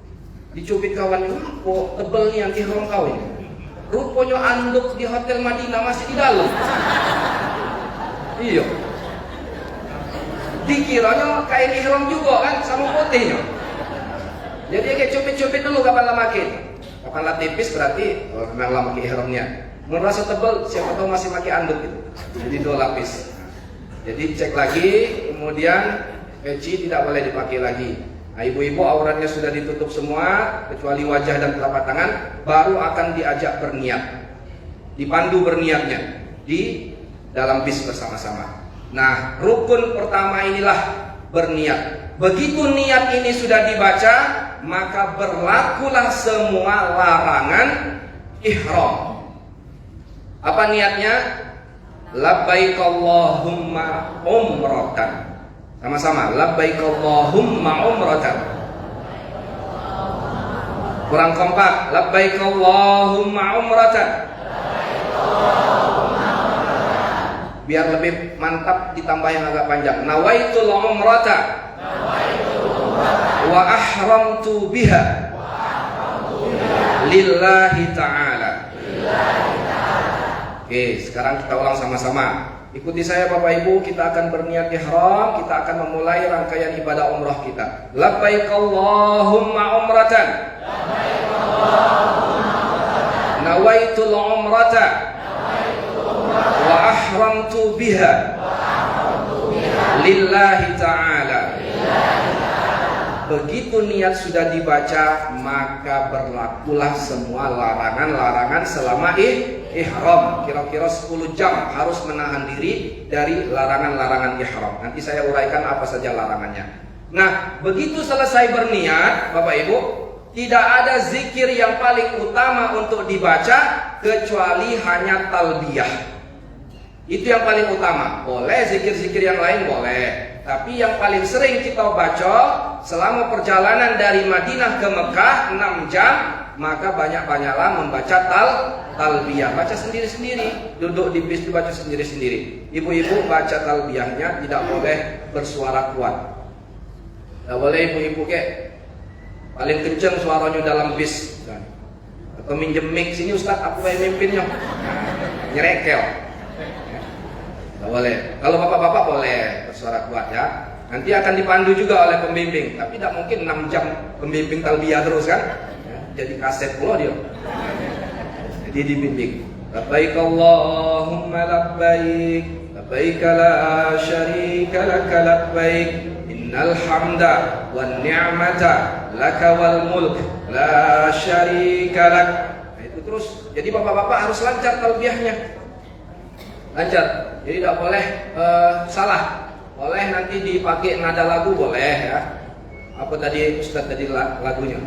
Dicupit kawan itu, kok tebel nih yang ihram kau ini. Rupanya anduk di hotel Madinah masih di dalam. Iya. Dikiranya kain ihram juga kan, sama putihnya. Jadi kayak cupit-cupit dulu kapan lah makin. Kapan lah tipis berarti memang lah makin ihramnya. Merasa tebal, siapa tahu masih pakai anduk gitu. Jadi 2 lapis. Jadi cek lagi, kemudian peci tidak boleh dipakai lagi. Nah, ibu-ibu auratnya sudah ditutup semua kecuali wajah dan telapak tangan, baru akan diajak berniat. Dipandu berniatnya di dalam bis bersama-sama. Nah, rukun pertama inilah berniat. Begitu niat ini sudah dibaca, maka berlakulah semua larangan ihram. Apa niatnya? Labbaik Allahumma umratan. Sama-sama, labbaik Allahumma umratan. Kurang kompak, labbaik Allahumma umratan. Biar lebih mantap ditambah yang agak panjang. Nawaitul umrata wa ahramtu biha lillahi ta'ala. Oke, sekarang kita ulang sama-sama. Ikuti saya Bapak Ibu, kita akan berniat ihram, kita akan memulai rangkaian ibadah umrah kita. Labbaik Allahumma umratan. Nawaitul umrata wa ahramtu biha lillahi ta'ala. Begitu niat sudah dibaca, maka berlakulah semua larangan-larangan selama ihram. Kira-kira 10 jam harus menahan diri dari larangan-larangan ihram. Nanti saya uraikan apa saja larangannya. Nah, begitu selesai berniat, Bapak Ibu, tidak ada zikir yang paling utama untuk dibaca kecuali hanya talbiyah. Itu yang paling utama. Boleh zikir-zikir yang lain boleh. Tapi yang paling sering kita baca selama perjalanan dari Madinah ke Mekah 6 jam, maka banyak-banyaklah membaca talbiyah. Baca sendiri-sendiri, duduk di bis dibaca sendiri-sendiri. Ibu-ibu baca talbiyahnya tidak boleh bersuara kuat. Tidak boleh ibu-ibu kayak paling kenceng suaranya dalam bis kan. Atau minjem mic, sini Ustadz aku yang mimpinnya, nyerekel. Tidak boleh. Kalau bapak-bapak boleh bersuara kuat ya. Nanti akan dipandu juga oleh pembimbing, tapi tidak mungkin 6 jam pembimbing talbiyah terus kan ya, jadi kaset pula dia. Jadi dibimbing. Labbaik Allahumma labbaik, labbaik la syarika laka labbaik, innal hamda wan ni'mata laka wal mulk la syarika lak. Nah, itu terus. Jadi bapak-bapak harus lancar talbiyahnya. Lancar. Jadi tidak boleh salah. Boleh nanti dipakai nada lagu boleh ya. Apa tadi Ustaz tadi lagunya?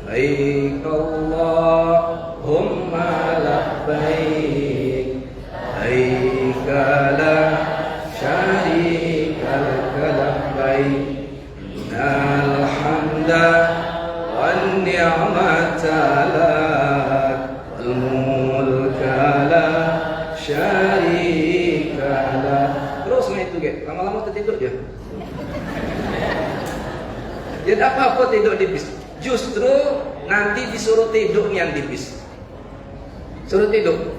Labbaik Allahumma labbaik, labbaik la syarika laka labbaik, innal hamda wan ni'mata lak wal mulka la syarika lak. Terus itu kayak lama-lama tertidur dia. Jadi apa-apa tidur di bis. Justru nanti disuruh tidur yang di bis. Suruh tidur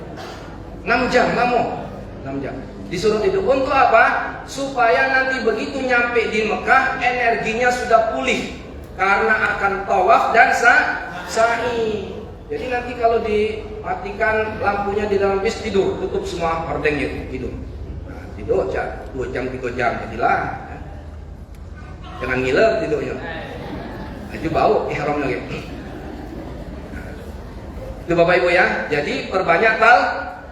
6 jam lama. 6 jam. Disuruh tidur untuk apa? Supaya nanti begitu nyampe di Mekah energinya sudah pulih karena akan tawaf dan sa'i. Jadi nanti kalau dimatikan lampunya di dalam bis tidur, tutup semua hordengnya tidur. Tidur 2 jam 3 jam jadilah ya. Jangan ngiler tidurnya. Aja bau ihramnya gitu. Itu Bapak Ibu ya. Jadi perbanyak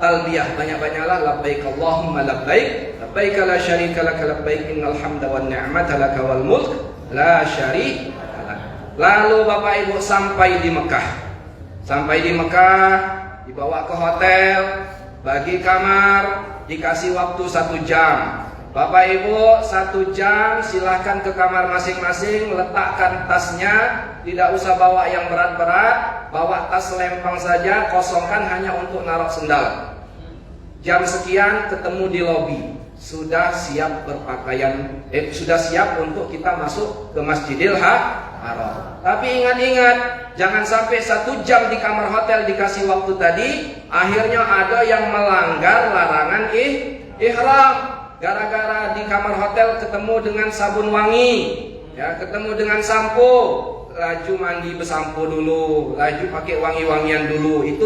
talbiyah, banyak-banyaklah labbaik Allahumma labbaik, labbaik la syarika laka labbaik, innal hamda wan ni'mata laka wal mulk la syarika lak. Lalu Bapak Ibu sampai di Mekah. Sampai di Mekah, dibawa ke hotel, bagi kamar, dikasih waktu 1 jam. Bapak Ibu 1 jam silahkan ke kamar masing-masing, letakkan tasnya, tidak usah bawa yang berat-berat, bawa tas lempang saja, kosongkan hanya untuk naruh sendal. Jam sekian ketemu di lobi, sudah siap berpakaian, sudah siap untuk kita masuk ke Masjidil Haram. Tapi ingat-ingat, jangan sampai 1 jam di kamar hotel dikasih waktu tadi, akhirnya ada yang melanggar larangan ihram. Gara-gara di kamar hotel ketemu dengan sabun wangi, ya, ketemu dengan sampo, laju mandi bersampo dulu, laju pakai wangi-wangian dulu, itu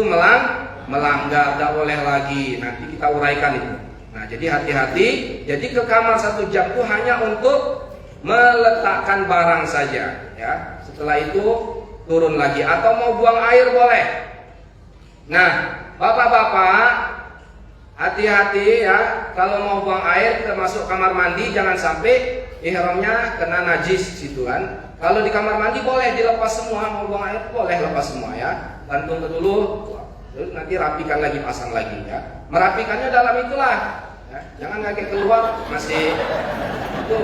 melanggar, tidak boleh lagi. Nanti kita uraikan itu. Nah, jadi hati-hati. Jadi ke kamar 1 jam itu hanya untuk meletakkan barang saja, ya. Setelah itu turun lagi, atau mau buang air boleh. Nah, bapak-bapak, hati-hati ya, kalau mau buang air termasuk kamar mandi jangan sampai ihramnya kena najis situ kan. Kalau di kamar mandi boleh dilepas semua, mau buang air boleh lepas semua ya. Gantung dulu, terus nanti rapikan lagi, pasang lagi ya. Merapikannya dalam itulah. Ya. Jangan lagi keluar masih itu.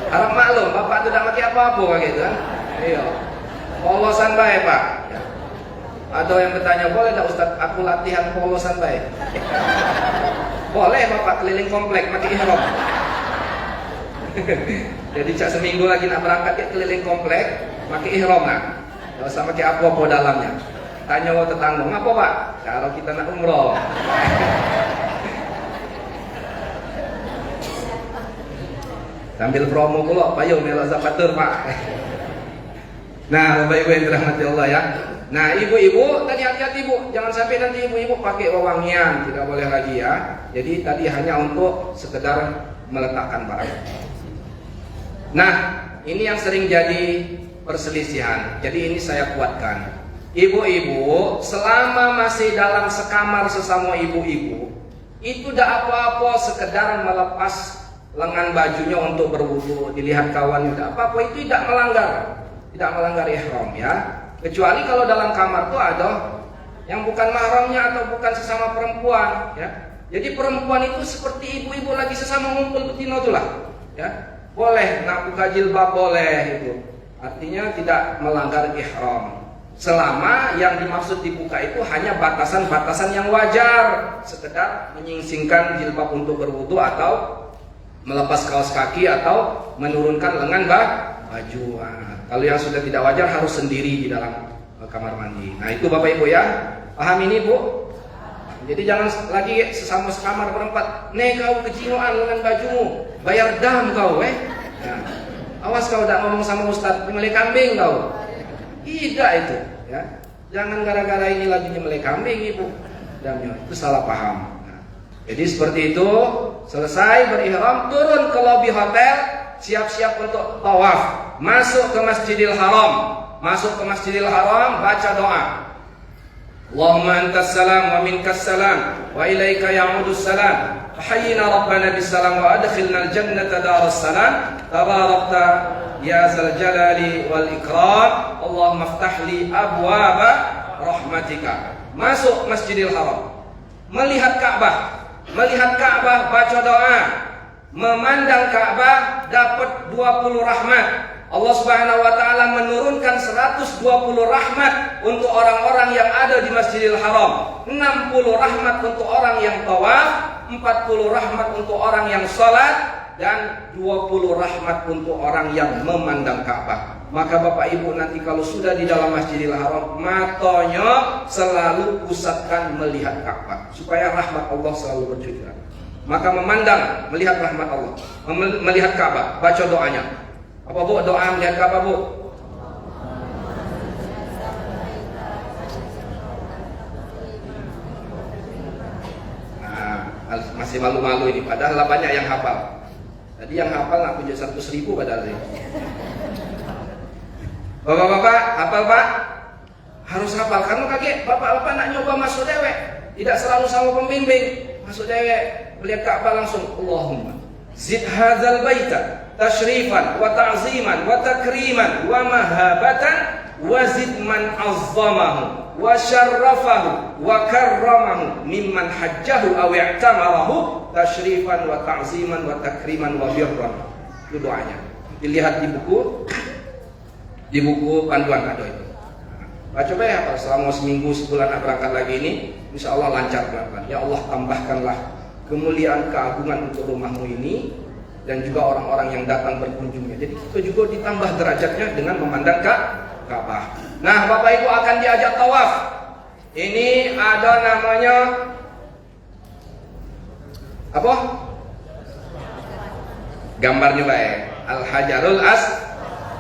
Harap maklum, bapak tidak pakai apa-apa kayak gitu kan. Iya. Polosan baik Pak. Ya. Ada yang bertanya, boleh tak Ustaz aku latihan polosan baik? Boleh Bapak keliling komplek pakai ihram. Jadi cak seminggu lagi nak berangkat ya keliling komplek pakai ihram nah. Enggak usah pakai apa-apa dalamnya. Tanya wa tetangga, "Ngapa, Pak?" Kalau kita nak umroh. Sambil promo pula, payung melok zapatur, Pak. Nah, Bapak Ibu yang dirahmati Allah ya. Nah, ibu-ibu tadi hati-hati Bu, jangan sampai nanti ibu-ibu pakai wewangian, tidak boleh lagi ya. Jadi tadi hanya untuk sekedar meletakkan barang. Nah, ini yang sering jadi perselisihan. Jadi ini saya kuatkan. Ibu-ibu, selama masih dalam sekamar sesama ibu-ibu, itu tidak apa-apa sekedar melepas lengan bajunya untuk berwudu, dilihat kawannya, tidak apa-apa, itu tidak melanggar ihram ya. Kecuali kalau dalam kamar tuh ada yang bukan mahramnya atau bukan sesama perempuan ya. Jadi perempuan itu seperti ibu-ibu lagi sesama ngumpul betina itulah ya. Boleh nak buka jilbab boleh itu. Artinya tidak melanggar ihram. Selama yang dimaksud dibuka itu hanya batasan-batasan yang wajar, sekedar menyingsingkan jilbab untuk berwudu atau melepas kaos kaki atau menurunkan lengan baju. Nah, kalau yang sudah tidak wajar harus sendiri di dalam kamar mandi. Nah itu Bapak Ibu ya, paham ini Bu? Jadi jangan lagi sesama sekamar berempat, nih kau kecingoan lengan bajumu, bayar dam kau Nah, awas kau tidak ngomong sama Ustadz, nyembelih kambing kau. Tidak itu ya. Jangan gara-gara ini lagi nyembelih kambing Ibu. Damnya itu salah paham. Nah, jadi seperti itu, selesai berihram, turun ke lobi hotel, siap-siap untuk tawaf, masuk ke Masjidil Haram. Masuk ke Masjidil Haram, baca doa. Allahumma antas salam wa minkas salam wa ilaika ya'udus salam. Hayyina rabbana bis salam wa adkhilna al-jannata daras salam. Tabarakta ya zal jalali wal ikram. Allahumma iftah li abwaba rahmatika. Masuk Masjidil Haram. Melihat Ka'bah. Melihat Ka'bah, baca doa. Memandang Ka'bah dapat 20 rahmat. Allah Subhanahu wa taala menurunkan 120 rahmat untuk orang-orang yang ada di Masjidil Haram, 60 rahmat untuk orang yang tawaf, 40 rahmat untuk orang yang salat, dan 20 rahmat untuk orang yang memandang Ka'bah. Maka Bapak Ibu nanti kalau sudah di dalam Masjidil Haram, matanya selalu pusatkan melihat Ka'bah supaya rahmat Allah selalu bercucuran. Maka memandang, melihat rahmat Allah, melihat Ka'bah, baca doanya. Apa Bu doa melihat Ka'bah Bu? Nah, masih malu-malu ini. Padahal banyak yang hafal. Tadi yang hafal nak punya 100.000 padahal ini. Bapak-bapak hafal Pak? Harus hafal. Karena kakek bapak-bapak nak nyoba masuk dewek, tidak selalu sama pembimbing. Masuk dewek, melihat Ka'bah langsung Allahumma zid hadzal baita tashrifan wa ta'ziman wa takriman wa mahabatan wa zid man azzamahu wa syarrafahu wa karramahu mimman hajjahu aw i'tamarahu tashrifan wa ta'ziman wa takriman wa birran. Itu doanya. Dilihat di buku panduan ada itu. Baca ya Pak, selama seminggu sebulan berangkat lagi ini, insya Allah lancar pelan-pelan. Ya Allah tambahkanlah kemuliaan keagungan untuk rumahmu ini dan juga orang-orang yang datang berkunjungnya. Jadi kita juga ditambah derajatnya dengan memandang Ka'bah. Nah, Bapak Ibu akan diajak tawaf. Ini ada namanya apa? Gambarnya baik. Al-Hajarul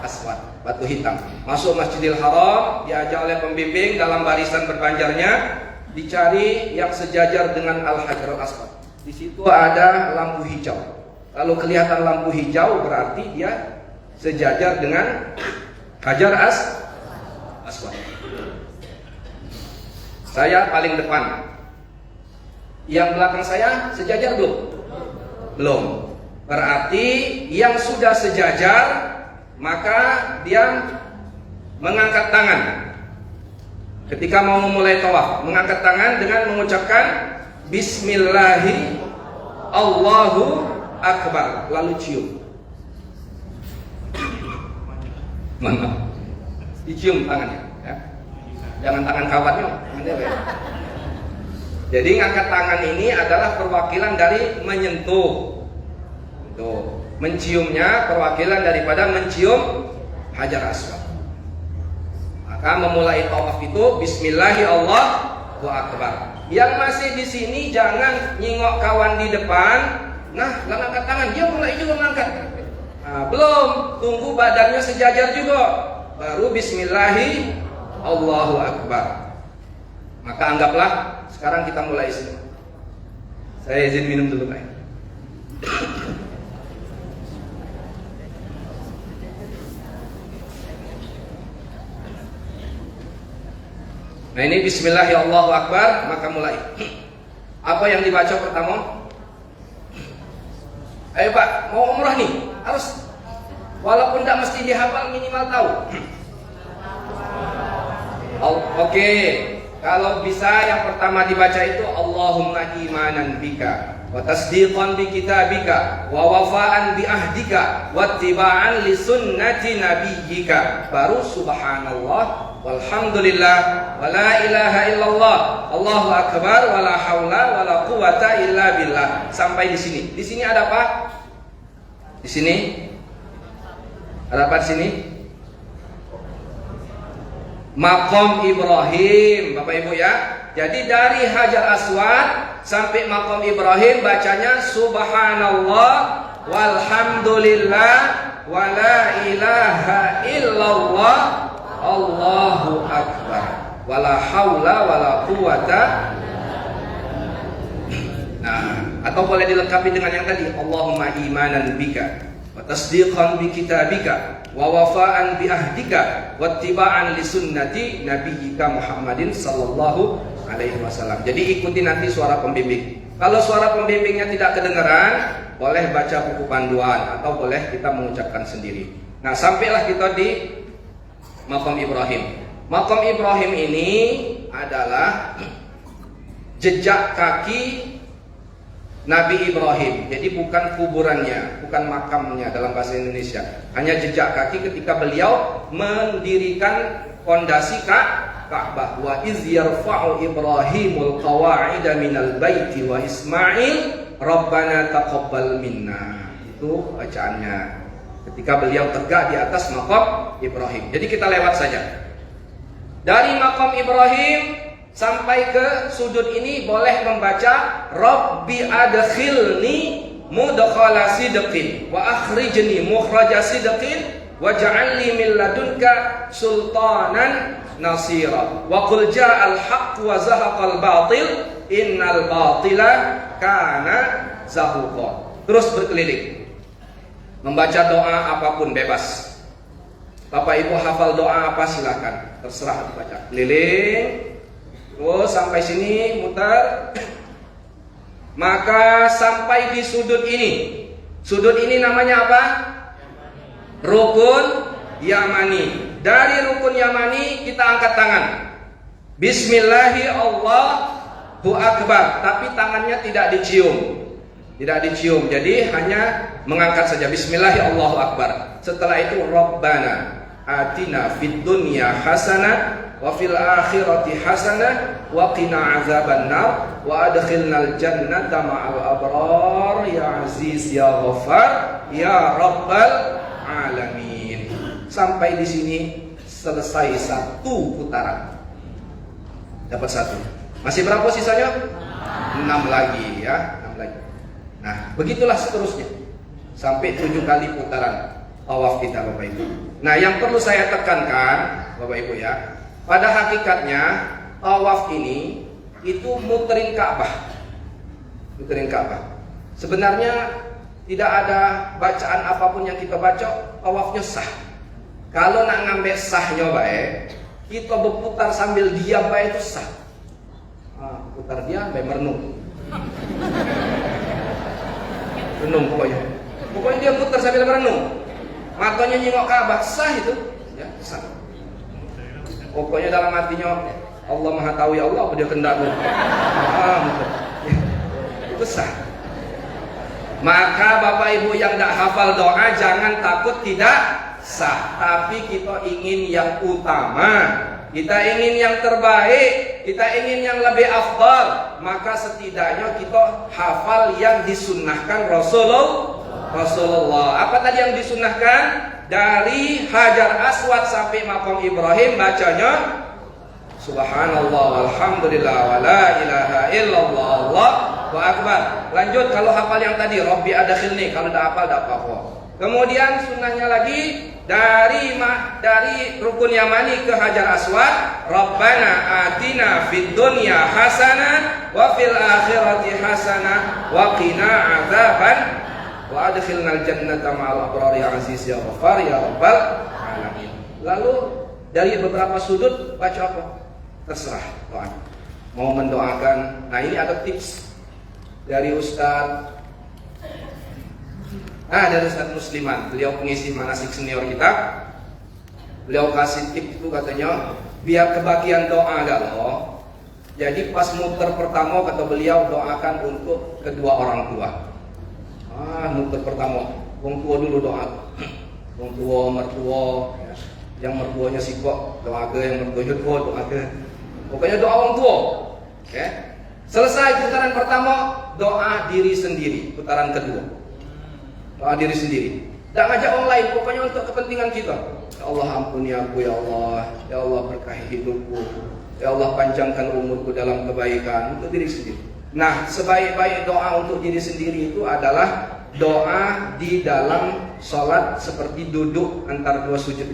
Aswad, batu hitam. Masuk Masjidil Haram, diajak oleh pembimbing dalam barisan berbanjarnya, dicari yang sejajar dengan Al-Hajarul Aswad. Di situ ada lampu hijau. Kalau kelihatan lampu hijau berarti dia sejajar dengan Hajar Aswad. Saya paling depan. Yang belakang saya sejajar belum? Belum. Berarti yang sudah sejajar maka dia mengangkat tangan. Ketika mau memulai tawaf, mengangkat tangan dengan mengucapkan Bismillahi Allahu Akbar, lalu cium. Mana? Dicium tangannya, ya. Jangan tangan kawannya. Jadi ngangkat tangan ini adalah perwakilan dari menyentuh. Tuh, menciumnya perwakilan daripada mencium Hajar Aswad. Maka memulai tawaf itu Bismillahi Allahu Akbar. Yang masih di sini jangan nyingok kawan di depan. Nah, angkat tangan, dia mulai juga mengangkat. Nah, belum, tunggu badannya sejajar juga. Baru Bismillahi Allahu Akbar. Maka anggaplah sekarang kita mulai sini. Saya izin minum dulu Pak. Nah ini Bismillahirrahmanirrahim, maka mulai. Apa yang dibaca pertama? Ayo Pak, mau umrah nih, harus walaupun tidak mesti dihafal minimal tahu. Oke, kalau bisa yang pertama dibaca itu Allahumma imanan bika wa tasdiqan bi kitabika wa wafaan bi ahdika wa ittiba'an li sunnati nabiyyika. Baru subhanallah walhamdulillah wa la ilaha illallah Allahu akbar wa la haula wa la quwata illa billah. Sampai di sini. Di sini ada apa? Di sini ada apa di sini? Maqam Ibrahim, Bapak Ibu ya. Jadi dari Hajar Aswad sampai Maqam Ibrahim bacanya subhanallah walhamdulillah wala ilaha illallah Allahu akbar wala haula wala quwata. Nah, atau boleh dilengkapi dengan yang tadi, Allahumma imanan bika wa tasdiqan bi kitabika wa wafa'an bi ahdika wa ittiba'an li sunnati nabiyyika Muhammadin sallallahu alaihi wasallam. Jadi ikuti nanti suara pembimbing. Kalau suara pembimbingnya tidak kedengaran, boleh baca buku panduan atau boleh kita mengucapkan sendiri. Nah, sampailah kita di Maqam Ibrahim. Maqam Ibrahim ini adalah jejak kaki Nabi Ibrahim. Jadi bukan kuburannya, bukan makamnya dalam bahasa Indonesia. Hanya jejak kaki ketika beliau mendirikan fondasi Ka'bah. Wa iz yarfa'u Ibrahimul qawa'ida minal baiti wa Ismail Rabbana taqabbal minna. Itu bacaannya ketika beliau tegak di atas maqam Ibrahim. Jadi kita lewat saja. Dari maqam Ibrahim sampai ke sudut ini boleh membaca Rabbi adkhilni mudkhala sidqin wa akhrijni mukhraja sidqin waj'alni min ladunka sultanan nasira wa qul ja'al haqq wa zahaqal batil innal batila kana zahuqa. Terus berkeliling membaca doa apapun bebas. Bapak Ibu hafal doa apa silakan, terserah dibaca. Keliling terus sampai sini muter. Maka sampai di sudut ini. Sudut ini namanya apa? Rukun Yamani. Dari rukun Yamani kita angkat tangan. Bismillahi Allahu Akbar. Tapi tangannya tidak dicium. Tidak dicium. Jadi hanya mengangkat saja. Bismillahi Allahu Akbar. Setelah itu Rabbana atina fid dunya hasanah wa fil akhirati hasanah wa qina azabannar wa adkhilnal jannata ma'al abrar ya aziz ya ghaffar ya rabbal alamin. Sampai di sini selesai satu putaran. Dapat satu. Masih berapa sisanya? 6 lagi ya, 6 lagi. Nah, begitulah seterusnya. Sampai 7 kali putaran tawaf kita Bapak Ibu. Nah, yang perlu saya tekankan Bapak Ibu ya, pada hakikatnya tawaf ini itu muterin Ka'bah. Muterin Ka'bah. Sebenarnya tidak ada bacaan apapun yang kita baca, tawafnya sah. Kalau nak ngambil sahnya baik, kita berputar sambil diam baik itu sah. Putar diam baik merenung. Renung pokoknya. Pokoknya dia putar sambil merenung. Matanya nyengok Ka'bah, sah itu. Ya, sah. Pokoknya dalam hatinya Allah Maha tahu ya Allah apa dia kendak tuh. Itu sah. Maka Bapak Ibu yang tidak hafal doa jangan takut tidak sah. Tapi kita ingin yang utama, kita ingin yang terbaik, kita ingin yang lebih afdal. Maka setidaknya kita hafal yang disunnahkan Rasulullah. Apa tadi yang disunnahkan? Dari Hajar Aswad sampai Maqam Ibrahim bacanya subhanallah walhamdulillah wala ilaha illallah Allahu akbar. Lanjut kalau hafal yang tadi Rabbi adkhilni, kalau tidak hafal tidak apa-apa. Kemudian sunnahnya lagi dari rukun Yamani ke Hajar Aswad, Rabbana atina fid dunya hasanah wa fil akhirati hasanah wa qina adzaban wa adkhilnal jannata ma'al abrar ya aziz ya ghaffar ya rabbal alamin. Lalu dari beberapa sudut baca apa? Terserah doa. Mau mendoakan. Nah, ini ada tips dari Ustaz dari Ustaz Musliman. Beliau pengisi manasik senior kita. Beliau kasih tips itu katanya biar kebagian doa galau. Jadi pas muter pertama kata beliau doakan untuk kedua orang tua. Muter pertama, wong tua dulu doa. Wong tua, mertua, ya. Yang mertuanya sikok doa ke, yang mertuanya tua doa ke. Pokoknya doa wong tua. Okay. Selesai putaran pertama, doa diri sendiri. Putaran kedua. doa diri sendiri. Tak ngajak orang lain, pokoknya untuk kepentingan kita. Ya Allah ampuni aku ya Allah. Ya Allah berkahi hidupku. Ya Allah panjangkan umurku dalam kebaikan. Untuk diri sendiri. Nah, sebaik-baik doa untuk diri sendiri itu adalah doa di dalam sholat seperti duduk antara dua sujud.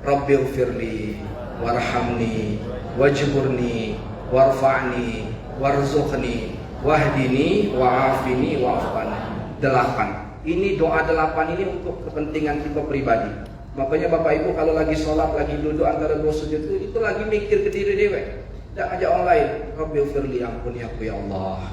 Rabbighfirli warhamni wajburni warfa'ni warzuqni wahdini wa'afini wa'afani. 8. Ini doa 8 ini untuk kepentingan kita pribadi. Makanya Bapak Ibu kalau lagi sholat, lagi duduk antara dua sujud itu lagi mikir ke diri dewe. Jangan ajak orang lain. Rabbighfirli, ampuni aku ya Allah.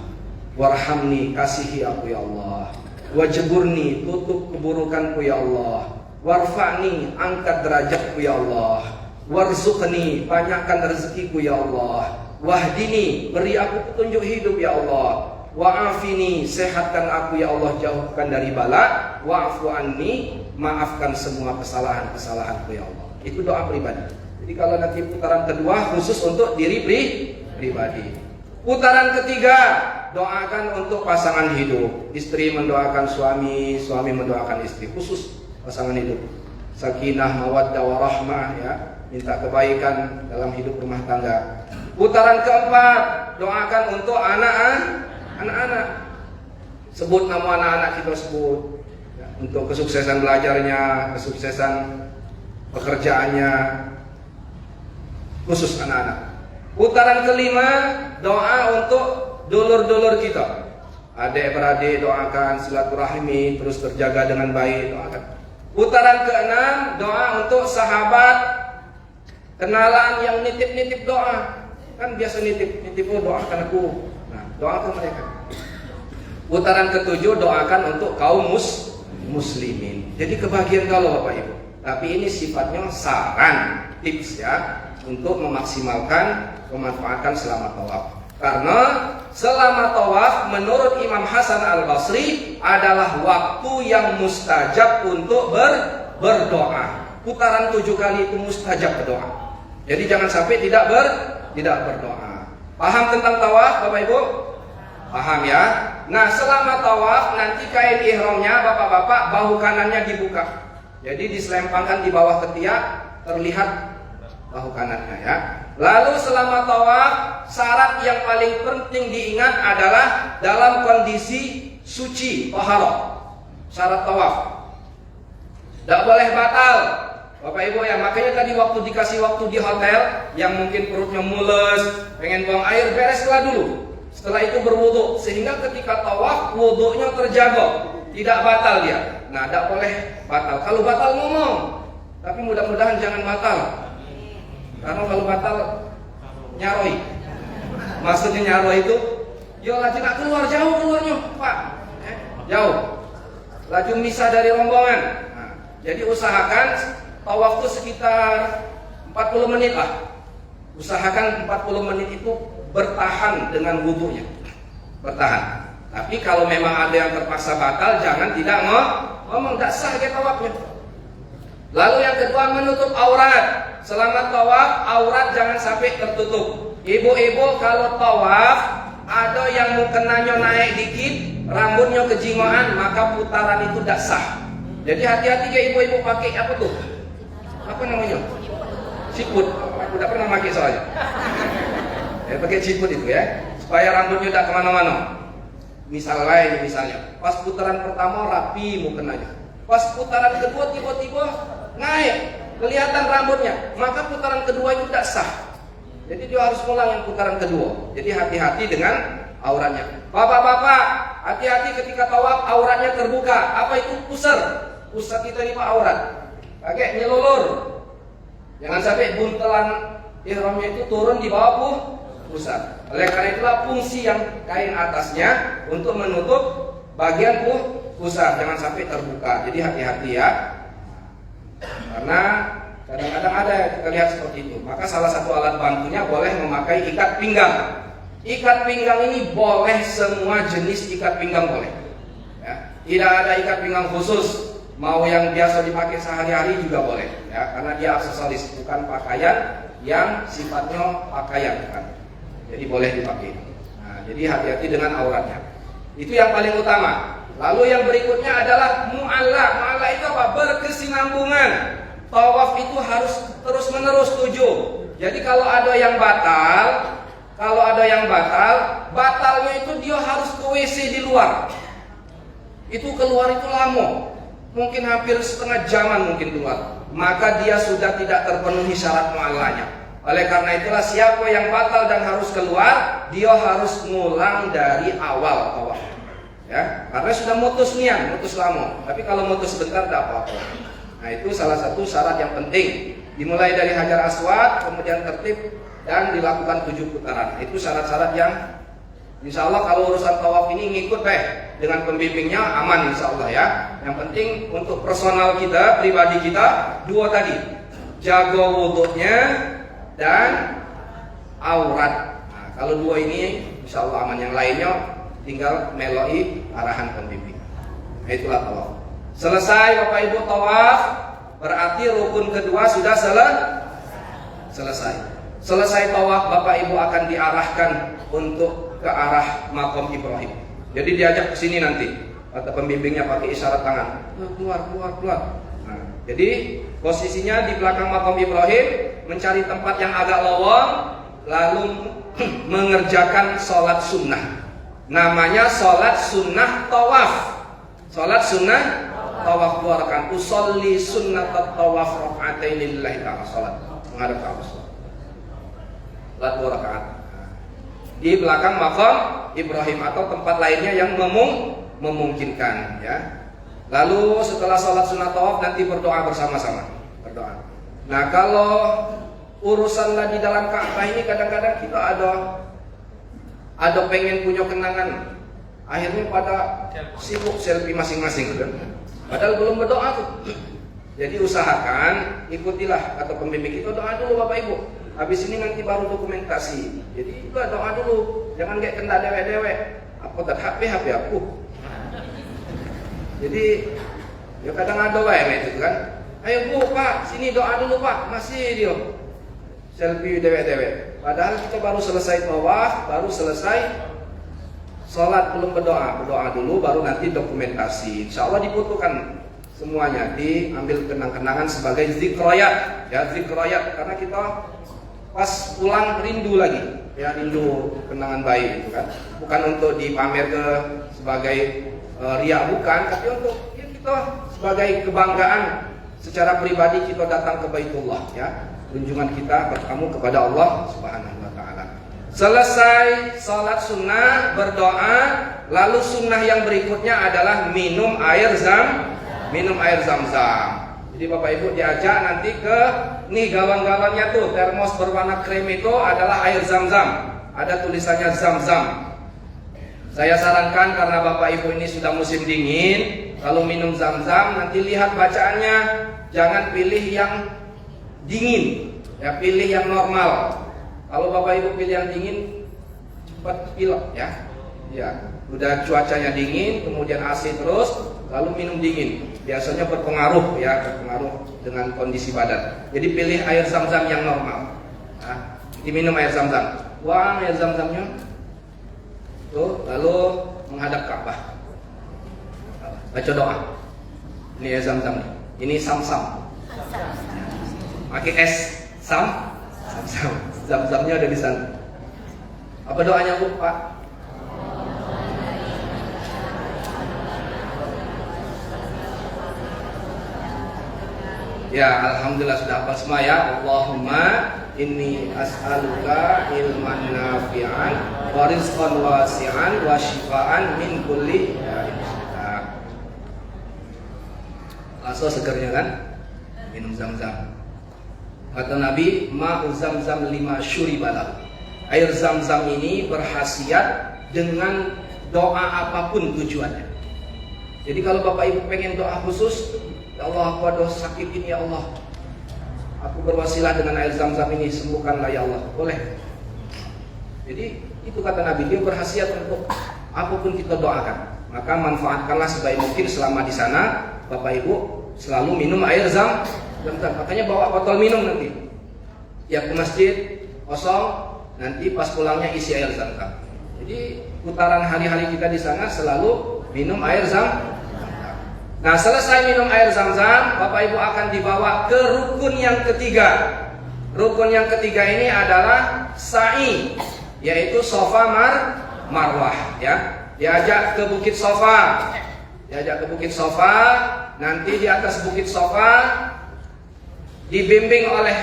Warhamni, kasihi aku ya Allah. Wajburni, tutup keburukanku ya Allah. Warfa'ni, angkat derajatku ya Allah. Warzuqni, banyakkan rezekiku ya Allah. Wahdini, beri aku petunjuk hidup ya Allah. Wa'afini, sehatkan aku ya Allah, jauhkan dari bala. Wa'afu anni, maafkan semua kesalahan-kesalahanku ya Allah. Itu doa pribadi. Jadi kalau nanti putaran kedua khusus untuk diri pribadi. Putaran ketiga, doakan untuk pasangan hidup. Istri mendoakan suami, suami mendoakan istri. Khusus pasangan hidup. Sakinah, mawaddah, warahmah ya. Minta kebaikan dalam hidup rumah tangga. Putaran keempat, doakan untuk anak-anak. Sebut nama anak-anak kita sebut ya, untuk kesuksesan belajarnya, kesuksesan pekerjaannya, khusus anak-anak. Putaran kelima, doa untuk dulur-dulur kita. Adik-beradik doakan silaturahmi terus terjaga dengan baik, doakan. Putaran keenam, doa untuk sahabat, kenalan yang nitip-nitip doa. Kan biasa nitip doakan aku. Nah, doakan mereka. Putaran ketujuh, doakan untuk kaum muslimin. Jadi kebahagiaan kalau Bapak Ibu. Tapi ini sifatnya saran, tips ya, untuk memaksimalkan memanfaatkan selama tawaf. Karena selama tawaf menurut Imam Hasan Al-Basri adalah waktu yang mustajab untuk berdoa. Putaran 7 kali itu mustajab berdoa. Jadi jangan sampai tidak berdoa. Paham tentang tawaf Bapak Ibu? Paham ya? Nah, selama tawaf nanti kain ihramnya Bapak-bapak bahu kanannya dibuka. Jadi diselempangkan di bawah ketiak, terlihat bahu kanannya ya. Lalu selama tawaf, syarat yang paling penting diingat adalah dalam kondisi suci, taharah. Syarat tawaf. Tidak boleh batal. Bapak Ibu ya, makanya tadi waktu dikasih waktu di hotel, yang mungkin perutnya mules, pengen buang air, bereslah dulu. Setelah itu berwudu, sehingga ketika tawaf wudunya terjaga, tidak batal dia. Nah, tidak boleh batal. Kalau batal ngomong, tapi mudah-mudahan jangan batal. Karena kalau batal nyaroi. Maksudnya nyaroi itu, ya laju nak keluar jauh keluarnya, Pak. Jauh. Laju misah dari rombongan. Nah, jadi usahakan tawaf itu sekitar 40 menit lah. Usahakan 40 menit itu bertahan dengan wudunya. Bertahan. Tapi kalau memang ada yang terpaksa batal, jangan tidak ngomong, tidak sah ke tawafnya. Lalu yang kedua, menutup aurat. Selama tawaf, aurat jangan sampai tertutup. Ibu-ibu kalau tawaf, ada yang mukenanya naik dikit, rambutnya kejingoan, maka putaran itu tidak sah. Jadi hati-hati ya ibu-ibu pakai apa tuh? Apa namanya? Siput. Aku tidak pernah pakai soalnya. Ya, pakai siput itu ya, supaya rambutnya tidak kemana-mana. Misalnya, pas putaran pertama rapi mukenanya, pas putaran kedua tiba-tiba naik, kelihatan rambutnya, maka putaran kedua itu tidak sah. Jadi dia harus ulang yang putaran kedua. Jadi hati-hati dengan auratnya. Bapak-bapak, hati-hati ketika tawaf auratnya terbuka. Apa itu pusar? Pusar kita ini pak aurat. Pakai nyelulur. Jangan sampai buntelan ihramnya itu turun di bawah pusar. Oleh karena itulah fungsi yang kain atasnya untuk menutup bagian pusar, jangan sampai terbuka. Jadi hati-hati ya. Karena kadang-kadang ada yang kita lihat seperti itu. Maka salah satu alat bantunya boleh memakai ikat pinggang. Ikat pinggang ini boleh, semua jenis ikat pinggang boleh. Ya. Tidak ada ikat pinggang khusus. Mau yang biasa dipakai sehari-hari juga boleh. Ya. Karena dia aksesoris, bukan pakaian yang sifatnya pakaian kan. Jadi boleh dipakai. Nah, jadi hati-hati dengan auratnya. Itu yang paling utama. Lalu yang berikutnya adalah mu'alla. Mu'alla itu apa? Berkesinambungan. Tawaf itu harus terus menerus 7. Jadi kalau ada yang batalnya itu dia harus ke WC di luar. Itu keluar itu lama. Mungkin hampir setengah jaman mungkin keluar. Maka dia sudah tidak terpenuhi syarat mu'allanya. Oleh karena itulah siapa yang batal dan harus keluar, dia harus ngulang dari awal tawaf. Ya, karena sudah mutus niat, mutus lama. Tapi kalau mutus sebentar tidak apa-apa. Nah, itu salah satu syarat yang penting. Dimulai dari Hajar Aswad, kemudian tertib dan dilakukan 7 putaran. Itu syarat-syarat yang insya Allah kalau urusan tawaf ini ngikut dengan pembimbingnya aman insya Allah ya. Yang penting untuk personal kita, pribadi kita, 2 tadi, jaga wudhunya dan aurat. Nah, kalau 2 ini insya Allah aman. Yang lainnya tinggal meloi arahan pembimbing. Nah, itulah tawaf. Selesai Bapak Ibu tawaf, berarti rukun kedua sudah selesai. Selesai tawaf, Bapak Ibu akan diarahkan untuk ke arah makam Ibrahim. Jadi diajak ke sini nanti. Kata pembimbingnya pakai isyarat tangan. Keluar. Nah, jadi posisinya di belakang makam Ibrahim, mencari tempat yang agak lowong, lalu mengerjakan sholat sunnah. Namanya sholat sunnah tawaf. Sholat sunnah tawaf 2 rakaat. Usolli sunnat tawaf raka'ataini lillahi ta'ala. Sholat menghadap ke Allah. Sholat 2 rakaat di belakang makam Ibrahim atau tempat lainnya yang memungkinkan ya. Lalu setelah sholat sunnah tawaf nanti berdoa bersama-sama. Berdoa. Nah, kalau urusan di dalam Ka'bah ini kadang-kadang kita ada pengen punya kenangan, akhirnya pada sibuk selfie masing-masing kan? Padahal belum berdoa tuh. Jadi usahakan ikutilah kata pembimbing itu, doa dulu Bapak Ibu. Habis ini nanti baru dokumentasi. Jadi itu doa dulu, jangan kayak kena dewek-dewek. Aku tak HP aku. Jadi ya kadang ada itu kan. Ayo Bu, Pak, sini doa dulu Pak. Masih dia selfie dewek-dewek. Padahal kita baru selesai tawaf, baru selesai sholat, belum berdoa. Berdoa dulu, baru nanti dokumentasi. Insya Allah dibutuhkan semuanya, diambil kenang-kenangan sebagai zikroyat. Ya, zikroyat, karena kita pas pulang rindu lagi. Ya, rindu kenangan baik itu kan. Bukan untuk dipamer ke sebagai riya, bukan, tapi untuk ya, kita sebagai kebanggaan secara pribadi kita datang ke Baitullah ya. Kunjungan kita bertemu kepada Allah Subhanahu wa taala. Selesai salat sunnah, berdoa, lalu sunnah yang berikutnya adalah minum air Zam-Zam. Jadi Bapak Ibu diajak nanti ke nih galon-galonnya tuh, termos berwarna krem itu adalah air Zam-Zam. Ada tulisannya Zam-Zam. Saya sarankan karena Bapak Ibu ini sudah musim dingin, kalau minum Zam-Zam nanti lihat bacaannya, jangan pilih yang dingin, ya pilih yang normal. Kalau Bapak Ibu pilih yang dingin, cepat pilek ya. Ya, udah cuacanya dingin, kemudian AC terus, lalu minum dingin, biasanya berpengaruh dengan kondisi badan. Jadi pilih air Zam-Zam yang normal. Nah, diminum air Zam-Zam. Buang air Zam-Zamnya, tuh, lalu menghadap Ka'bah. Baca doa. Ini air Zam-Zam. Ini Sam-Sam. Pakai S, Sam-Sam. Zam-Zamnya ada di sana. Apa doanya Bu, Pak? Ya, alhamdulillah sudah hafal semua ya. Allahumma inni as'aluka ilman nafi'an wa rizqan wasi'an wa shifaan min kulli da'in. Langsung segernya kan? Minum Zam-Zam. Kata Nabi, ma'u Zam-Zam lima syuribalah. Air Zam-Zam ini berkhasiat dengan doa apapun tujuannya. Jadi kalau Bapak Ibu pengen doa khusus, ya Allah, aku ada sakit ini ya Allah, aku berwasilah dengan air Zam-Zam ini, sembuhkanlah ya Allah. Boleh. Jadi itu kata Nabi, dia berkhasiat untuk apapun kita doakan. Maka manfaatkanlah sebaik mungkin selama di sana. Bapak Ibu selalu minum air Zam-Zam. Makanya bawa botol minum nanti. Ya ke masjid kosong, nanti pas pulangnya isi air Zam-Zam. Jadi putaran hari-hari kita di sana selalu minum air zam-zam. Nah, selesai minum air zam-zam, Bapak Ibu akan dibawa ke rukun yang ketiga. Rukun yang ketiga ini adalah sa'i, yaitu Safa Marwah, ya. Diajak ke Bukit Safa. Diajak ke Bukit Safa, nanti di atas Bukit Safa dibimbing oleh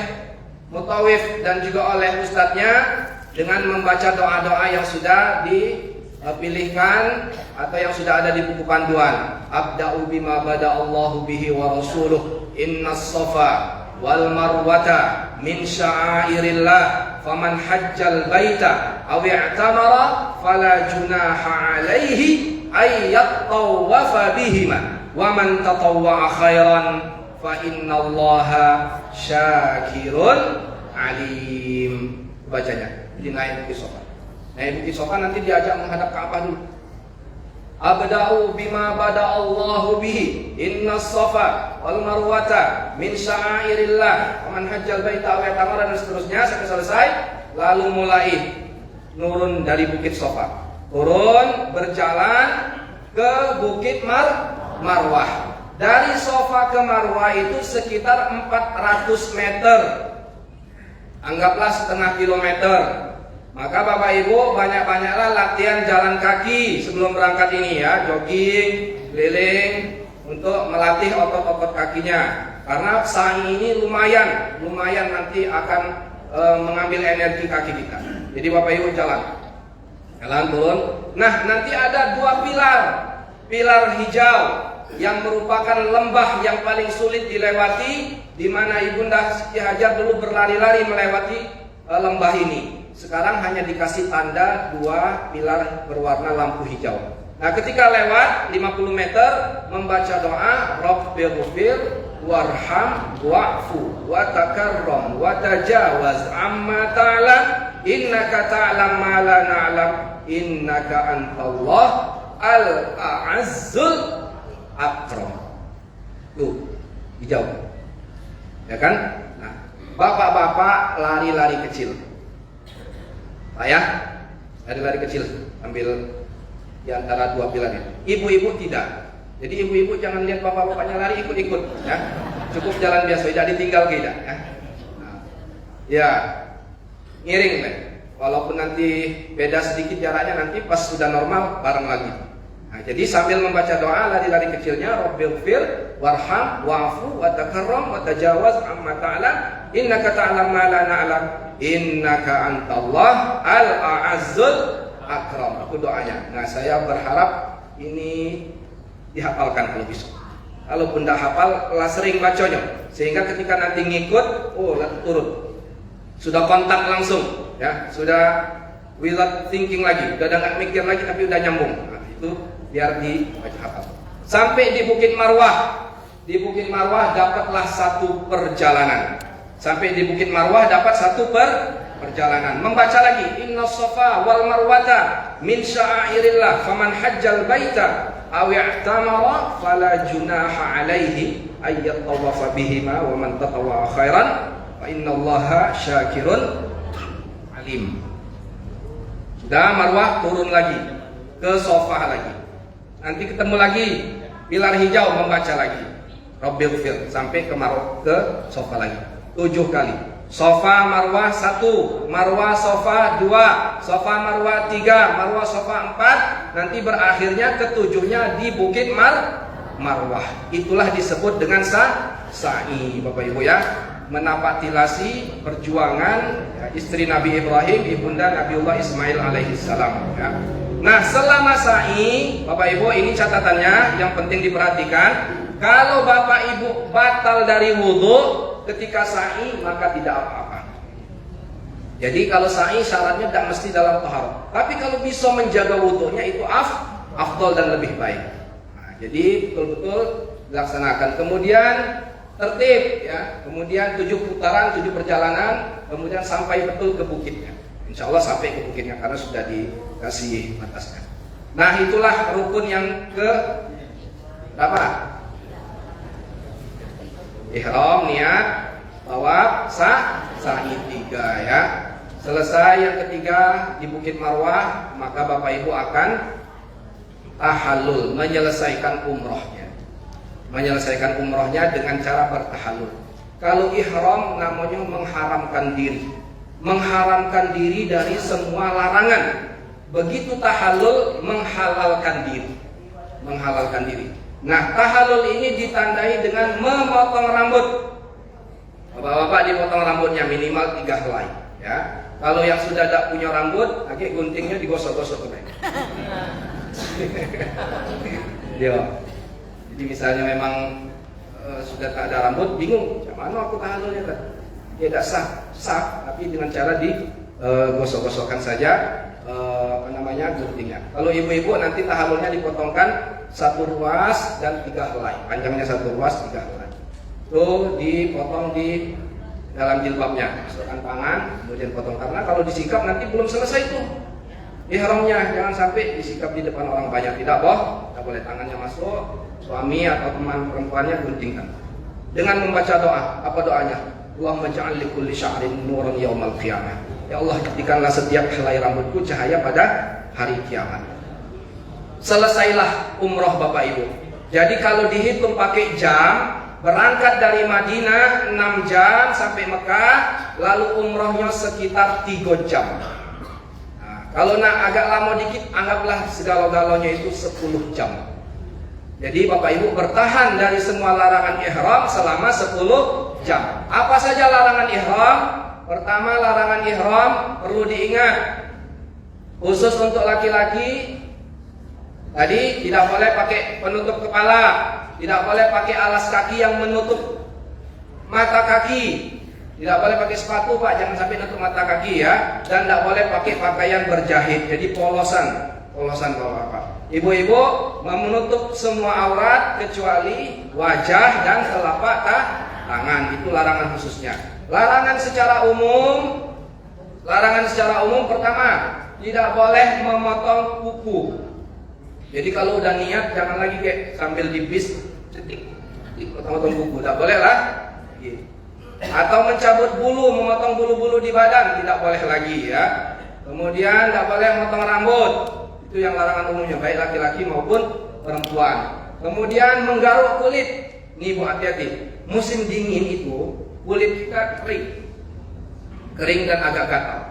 mutawif dan juga oleh ustadznya dengan membaca doa-doa yang sudah dipilihkan atau yang sudah ada di buku panduan. Abda'u bima bada'allahu bihi wa rasuluh, innas safa wal marwata min sya'airillah, faman hajjal baita aw i'tamara fala junaha alaihi ay yattawafa bihima, wa man tatawwa'a khairan fa innallaha syakirun alim. Bacanya di naik Bukit Safa. Naik Bukit Safa nanti diajak menghadap Ka'bah dulu. Abda'u bima bada'allahu bihi, innas safa wal marwata min sya'airillah, man hajjal baita aw i'tamara, dan seterusnya sampai selesai. Lalu mulai nurun dari Bukit Safa, turun berjalan ke Bukit Marwah. Dari Safa ke Marwah itu sekitar 400 meter, anggaplah setengah kilometer. Maka Bapak Ibu banyak-banyaklah latihan jalan kaki sebelum berangkat ini, ya, jogging, keliling, untuk melatih otot-otot kakinya. Karena sa'i ini lumayan nanti akan mengambil energi kaki kita. Jadi Bapak Ibu jalan turun. Nah, nanti ada dua pilar hijau yang merupakan lembah yang paling sulit dilewati, di mana Ibunda Siti Hajar dulu berlari-lari melewati lembah ini. Sekarang hanya dikasih tanda dua pilar berwarna lampu hijau. Nah, ketika lewat 50 meter membaca doa Rabbighfir warham wa'fu wa takarram wa tajawaz amma ta'lam innaka ta'lam ma la na'lam innaka antallah al-a'azzul akram. Tuh, hijau. Ya kan? Nah, bapak-bapak lari-lari kecil. Ayah, lari-lari kecil, ambil di antara dua pilar ini. Ibu-ibu tidak. Jadi ibu-ibu jangan lihat bapak-bapaknya lari ikut-ikut, ya. Cukup jalan biasa, tidak ditinggal kita, ya. Nah, ya, ngiring deh. Walaupun nanti beda sedikit jaraknya, nanti pas sudah normal bareng lagi. Nah, jadi sambil membaca doa lari-lari kecilnya, Rabbighfir warham wa'fu wa takarram wa tajawaz amma ta'lam innaka ta'lam ma la na'lam innaka antallah al-a'azzul akram. Aku doanya. Nah, saya berharap ini dihafalkan kalau bisa. Kalau pun tidak hafal, sering bacanya, sehingga ketika nanti ngikut, turun, sudah kontak langsung, ya, sudah without thinking lagi, udah nggak mikir lagi, tapi udah nyambung. Nah, itu biar dibaca hafal. Sampai di Bukit Marwah. Di Bukit Marwah dapatlah satu perjalanan. Sampai di Bukit Marwah dapat satu perjalanan. Membaca lagi innas safa wal marwata min sya'airillah, faman hajjal baita aw i'tamara fala junaha alaihi ay yatawafa bihima, wa man tatawwa khairan fa innallaha syakirun alim. Sudah Marwah, turun lagi ke Safa lagi. Nanti ketemu lagi pilar hijau, membaca lagi Rabbighfir sampai ke Safa lagi 7 kali. Safa Marwah 1, Marwah Safa 2, Safa Marwah 3, Marwah Safa 4, nanti berakhirnya ketujuhnya di Bukit Marwah. Itulah disebut dengan sa'i, Bapak Ibu, ya. Menapatilasi perjuangan, ya, istri Nabi Ibrahim, ibunda Nabiullah Ismail alaihissalam, ya. Nah, selama sa'i, Bapak Ibu, ini catatannya yang penting diperhatikan. Kalau Bapak Ibu batal dari wudhu ketika sa'i, maka tidak apa-apa. Jadi kalau sa'i syaratnya tidak mesti dalam taharah. Tapi kalau bisa menjaga wudhunya itu afdal dan lebih baik. Nah, jadi betul-betul dilaksanakan. Kemudian tertib, ya. Kemudian 7 putaran, 7 perjalanan, kemudian sampai betul ke bukitnya. Insya Allah sampai ke bukitnya karena sudah dikasih batasnya. Nah, itulah rukun yang ke berapa? Ihram, niat, tawaf, sa'i 3, ya. Selesai yang ketiga di Bukit Marwah, maka Bapak Ibu akan tahallul, menyelesaikan umrohnya. Menyelesaikan umrohnya dengan cara bertahallul. Kalau ihram namanya mengharamkan diri. Mengharamkan diri dari semua larangan. Begitu tahallul menghalalkan diri. Menghalalkan diri. Nah, tahallul ini ditandai dengan memotong rambut. Bapak-bapak dipotong rambutnya minimal 3 helai, ya. Kalau yang sudah tidak punya rambut, akhirnya guntingnya digosok-gosok ke Dia. Jadi misalnya memang sudah tak ada rambut, bingung, mana aku tahallulnya kan? Dia tidak sah, tapi dengan cara digosok-gosokkan saja guntingnya. Kalau ibu-ibu nanti tahallulnya dipotongkan 1 ruas dan 3 helai, panjangnya 1 ruas 3 helai. Itu dipotong di dalam jilbabnya, masukkan tangan, kemudian potong, karena kalau disikap nanti belum selesai itu ihramnya, jangan sampai disikap di depan orang banyak, tidak boleh tangannya masuk, suami atau teman perempuannya guntingkan. Dengan membaca doa, apa doanya? Allahumma ja'al li kulli sya'rin nuran yaumal qiyamah. Ya Allah, jadikanlah setiap helai rambutku cahaya pada hari kiamat. Selesailah umroh Bapak Ibu. Jadi kalau dihitung pakai jam, berangkat dari Madinah 6 jam sampai Mekah, lalu umrohnya sekitar 3 jam. Nah, kalau nak agak lama dikit, anggaplah segala-galanya itu 10 jam. Jadi Bapak Ibu bertahan dari semua larangan ihram selama 10 jam. Apa saja larangan ihram? Pertama, larangan ihram perlu diingat, khusus untuk laki-laki. Tadi tidak boleh pakai penutup kepala, tidak boleh pakai alas kaki yang menutup mata kaki, tidak boleh pakai sepatu Pak, jangan sampai nutup mata kaki ya, dan tidak boleh pakai pakaian berjahit, jadi polosan Bapak. Ibu-ibu menutup semua aurat kecuali wajah dan telapak tangan, itu larangan khususnya. Larangan secara umum pertama, tidak boleh memotong kuku. Jadi kalau udah niat jangan lagi kayak sambil dipis potong kuku, tidak boleh lah. Atau mencabut bulu, memotong bulu-bulu di badan, tidak boleh lagi ya. Kemudian tidak boleh memotong rambut, itu yang larangan umumnya, baik laki-laki maupun perempuan. Kemudian menggaruk kulit, nih Bu, hati-hati. Musim dingin itu kulit kita kering dan agak gatal.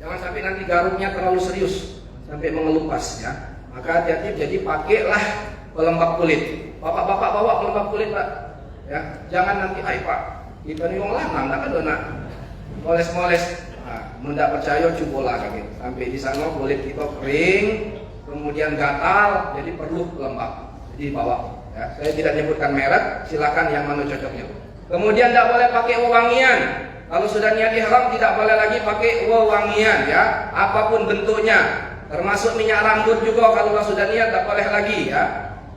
Jangan sampai nanti garuknya terlalu serius sampai mengelupas ya. Maka hati-hati, jadi pakailah pelembab kulit. Bapak-bapak bawa pelembab kulit Pak. Ya, jangan nanti Pak, kita nih wong lanang enggak ada moles-moles. Nah, mendak percaya cobalah kaget. Sampai di sana kulit kita kering, kemudian gatal, jadi perlu pelembab. Jadi bawa ya. Saya tidak nyebutkan merek, silakan yang mana cocoknya. Kemudian tidak boleh pakai wewangian. Kalau sudah niat ihram tidak boleh lagi pakai wewangian ya, apapun bentuknya. Termasuk minyak rambut juga kalau sudah niat tidak boleh lagi ya.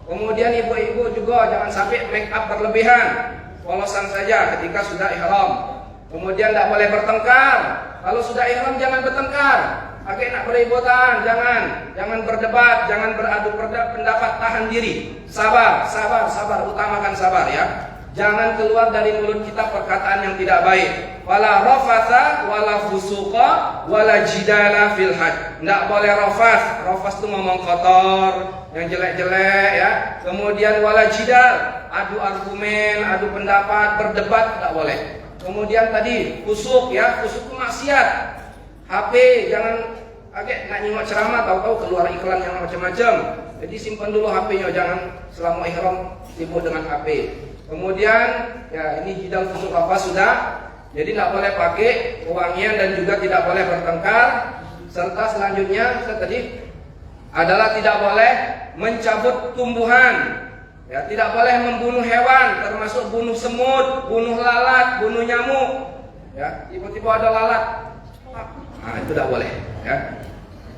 Kemudian ibu-ibu juga jangan sampai make up berlebihan, polosan saja ketika sudah ihram. Kemudian tidak boleh bertengkar. Kalau sudah ihram jangan bertengkar. Pakai nak beributan, jangan berdebat, jangan beradu pendapat, tahan diri. Sabar, utamakan sabar ya. Jangan keluar dari mulut kita perkataan yang tidak baik. Wala rafatha, wala fusuqa, wala jidala fil hajj. Tidak boleh rafas. Rafas itu ngomong kotor, yang jelek-jelek ya. Kemudian wala jidal, adu argumen, adu pendapat, berdebat tidak boleh. Kemudian tadi fusuk ya, fusuk itu maksiat. HP jangan nak nyimak ceramah, tahu-tahu keluar iklan yang macam-macam. Jadi simpan dulu HP-nya, jangan selama ihram sibuk dengan HP. Kemudian ya ini jidal fusuk apa sudah. Jadi tidak boleh pakai wewangian dan juga tidak boleh bertengkar. Serta selanjutnya tadi adalah tidak boleh mencabut tumbuhan. Ya, tidak boleh membunuh hewan, termasuk bunuh semut, bunuh lalat, bunuh nyamuk. Ya, tiba-tiba ada lalat. Nah, itu tidak boleh ya.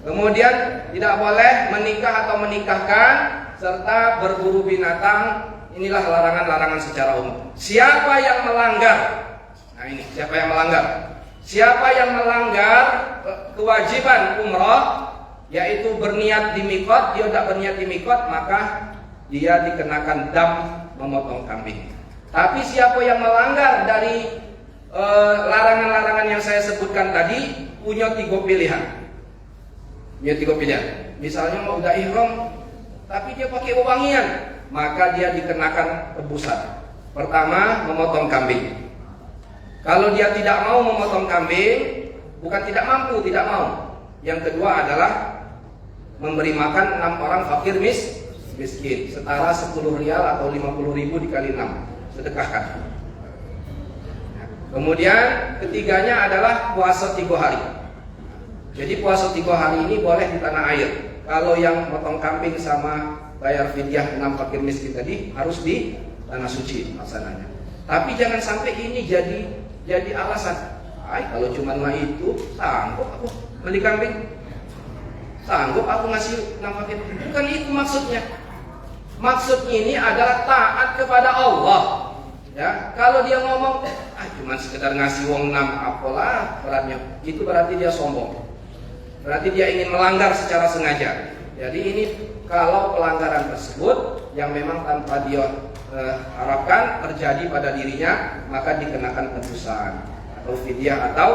Kemudian tidak boleh menikah atau menikahkan serta berburu binatang. Inilah larangan-larangan secara umum. Siapa yang melanggar? Nah ini, siapa yang melanggar? Siapa yang melanggar kewajiban umrah, yaitu berniat di mikot, dia tidak berniat di mikot, maka dia dikenakan dam memotong kambing. Tapi siapa yang melanggar dari larangan-larangan yang saya sebutkan tadi, punya 3 pilihan. Punya 3 pilihan. Misalnya mau udah ihram, tapi dia pakai wewangian, maka dia dikenakan tebusan. Pertama, memotong kambing. Kalau dia tidak mau memotong kambing, bukan tidak mampu, tidak mau. Yang kedua adalah memberi makan 6 orang fakir miskin, setara 10 rial atau 50.000 dikali 6, sedekahkan. Kemudian ketiganya adalah puasa 3 hari. Jadi puasa 3 hari ini boleh di tanah air. Kalau yang potong kambing sama bayar fidyah 6 fakir miskin tadi harus di tanah suci laksananya. Tapi jangan sampai ini jadi alasan. Kalau cuma itu, sanggup aku beli kambing, sanggup aku ngasih 6 fakir. Bukan itu maksudnya. Maksudnya ini adalah taat kepada Allah. Ya, kalau dia ngomong, cuma sekedar ngasih wong 6, apalah beratnya, itu berarti dia sombong. Berarti dia ingin melanggar secara sengaja. Jadi ini kalau pelanggaran tersebut yang memang tanpa dia harapkan terjadi pada dirinya, maka dikenakan tebusan atau fidyah atau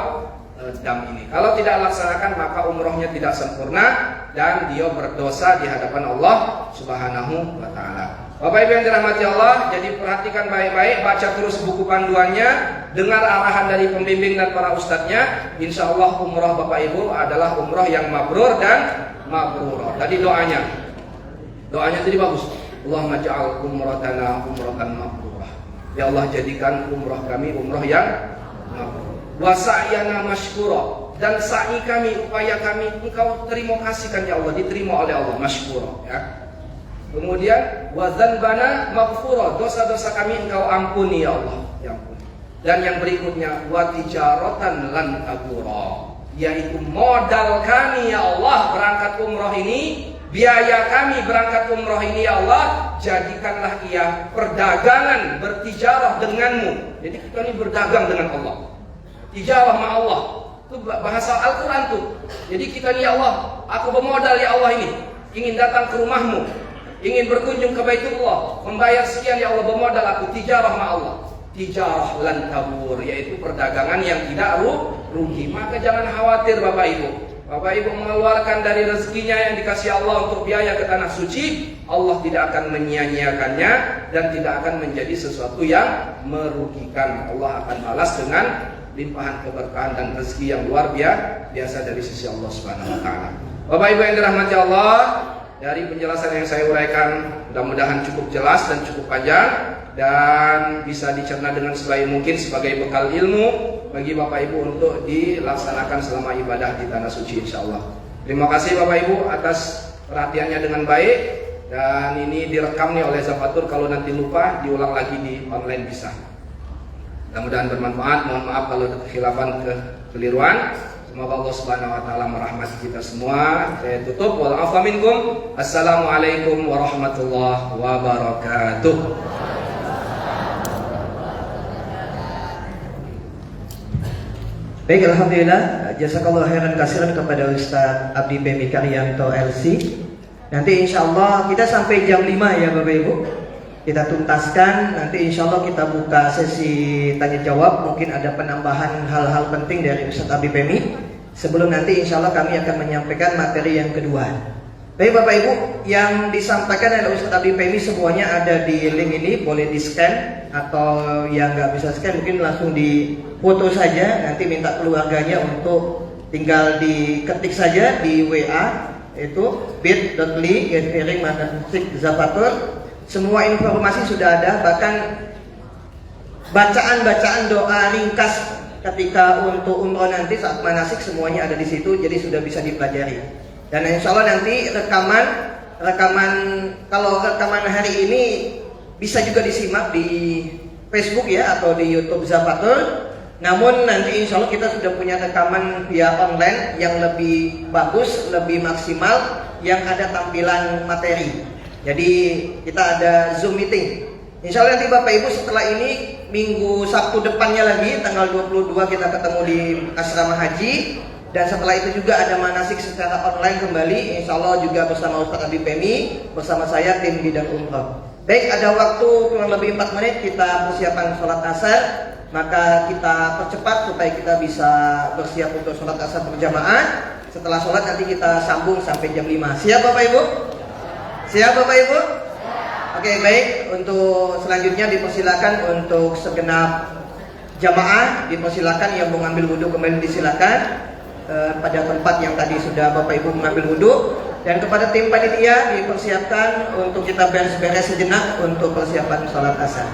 dam ini. Kalau tidak laksanakan, maka umrohnya tidak sempurna dan dia berdosa di hadapan Allah Subhanahu wa taala. Bapak Ibu yang dirahmati Allah, jadi perhatikan baik-baik, baca terus buku panduannya, dengar arahan dari pembimbing dan para ustadznya. Insya Allah umroh Bapak Ibu adalah umroh yang mabrur dan mabrurah. Tadi doanya tadi bagus. Allahumma ja'al umratana umratan mabrurah. Ya Allah, jadikan umroh kami umroh yang mabrur. Wa sa'yana mashkura, dan sa'i kami, upaya kami Engkau terima kasihkan ya Allah, diterima oleh Allah, mashkura ya. Kemudian wa dzanbana maghfura, dosa-dosa kami Engkau ampuni ya Allah, ya ampun. Dan yang berikutnya wa tijaratan lan tabura, yaitu modal kami ya Allah berangkat umroh ini, biaya kami berangkat umroh ini ya Allah, jadikanlah ia perdagangan, bertijarah denganmu. Jadi kita ini berdagang dengan Allah, tijarah ma Allah. Itu bahasa Al-Quran tuh. Jadi kita ini ya Allah, aku bermodal ya Allah ini, ingin datang ke rumahmu, ingin berkunjung ke Baitullah, membayar sekian ya Allah, bermodal aku tijarah ma Allah. Tijarah lan tabur, yaitu perdagangan yang tidak rugi. Maka jangan khawatir Bapak Ibu. Bapak Ibu mengeluarkan dari rezekinya yang dikasih Allah untuk biaya ke tanah suci, Allah tidak akan menyia-nyiakannya dan tidak akan menjadi sesuatu yang merugikan. Allah akan balas dengan limpahan keberkahan dan rezeki yang luar biasa dari sisi Allah Subhanahu wa taala. Bapak Ibu yang dirahmati Allah, dari penjelasan yang saya uraikan mudah-mudahan cukup jelas dan cukup panjang dan bisa dicerna dengan sebaik mungkin sebagai bekal ilmu bagi Bapak Ibu untuk dilaksanakan selama ibadah di tanah suci insyaallah. Terima kasih Bapak Ibu atas perhatiannya dengan baik, dan ini direkam nih oleh Zafatur, kalau nanti lupa diulang lagi di online bisa. Mudah-mudahan bermanfaat. Mohon maaf kalau ada kekhilafan, kekeliruan. Semoga Allah Subhanahu wa taala merahmati kita semua. Saya tutup. Wal afwa minkum. Assalamualaikum warahmatullahi wabarakatuh. Baik, alhamdulillah. Jazakallahu khairan katsiran kepada Ustaz Abdi Pemi Karyanto LC. Nanti insyaallah kita sampai jam 5 ya Bapak Ibu. Kita tuntaskan, nanti insya Allah kita buka sesi tanya jawab. Mungkin ada penambahan hal-hal penting dari Ustaz Abi Pemi. Sebelum nanti insya Allah kami akan menyampaikan materi yang kedua. Baik Bapak Ibu, yang disampaikan oleh Ustaz Abi Pemi semuanya ada di link ini. Boleh di scan, atau yang nggak bisa scan mungkin langsung di foto saja. Nanti minta keluarganya untuk tinggal diketik saja di WA, itu bit.ly/manasik-zafatur. Semua informasi sudah ada, bahkan bacaan-bacaan doa ringkas ketika untuk umroh nanti saat manasik semuanya ada di situ, jadi sudah bisa dipelajari. Dan insya Allah nanti rekaman kalau rekaman hari ini bisa juga disimak di Facebook ya, atau di YouTube Zafatur. Namun nanti insya Allah kita sudah punya rekaman via online yang lebih bagus, lebih maksimal, yang ada tampilan materi. Jadi kita ada Zoom meeting. Insya Allah nanti Bapak Ibu setelah ini minggu Sabtu depannya lagi tanggal 22 kita ketemu di asrama haji. Dan setelah itu juga ada manasik secara online kembali, insya Allah juga bersama Ustaz Abi Pemi, bersama saya tim bidang umroh. Baik, ada waktu kurang lebih 4 menit kita persiapan sholat asar. Maka kita percepat supaya kita bisa bersiap untuk sholat asar berjamaah. Setelah sholat nanti kita sambung sampai jam 5. Siap Bapak Ibu? Siap Bapak Ibu? Oke, baik. Untuk selanjutnya dipersilakan untuk segenap jamaah, dipersilakan yang mau ngambil wudhu kembali disilakan pada tempat yang tadi sudah Bapak Ibu mengambil wudhu. Dan kepada tim panitia dipersiapkan untuk kita beres-beres sejenak untuk persiapan sholat asar.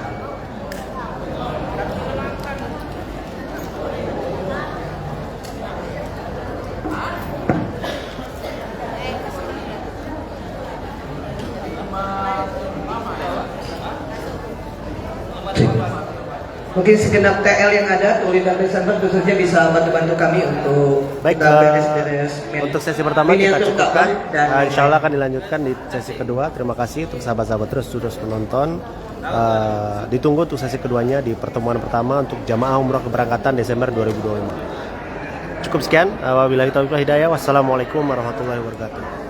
Mungkin segenap TL yang ada, tulis dan presenter khususnya bisa bantu-bantu kami untuk Baik, kita beres-beres untuk sesi pertama kita miniatur cukupkan. dan Insya Allah akan dilanjutkan di sesi kedua. Terima kasih untuk sahabat-sahabat terus menonton. Ditunggu untuk sesi keduanya di pertemuan pertama untuk jamaah umroh keberangkatan Desember 2025. Cukup sekian. Wabillahi taufiq wal hidayah. Wassalamualaikum warahmatullahi wabarakatuh.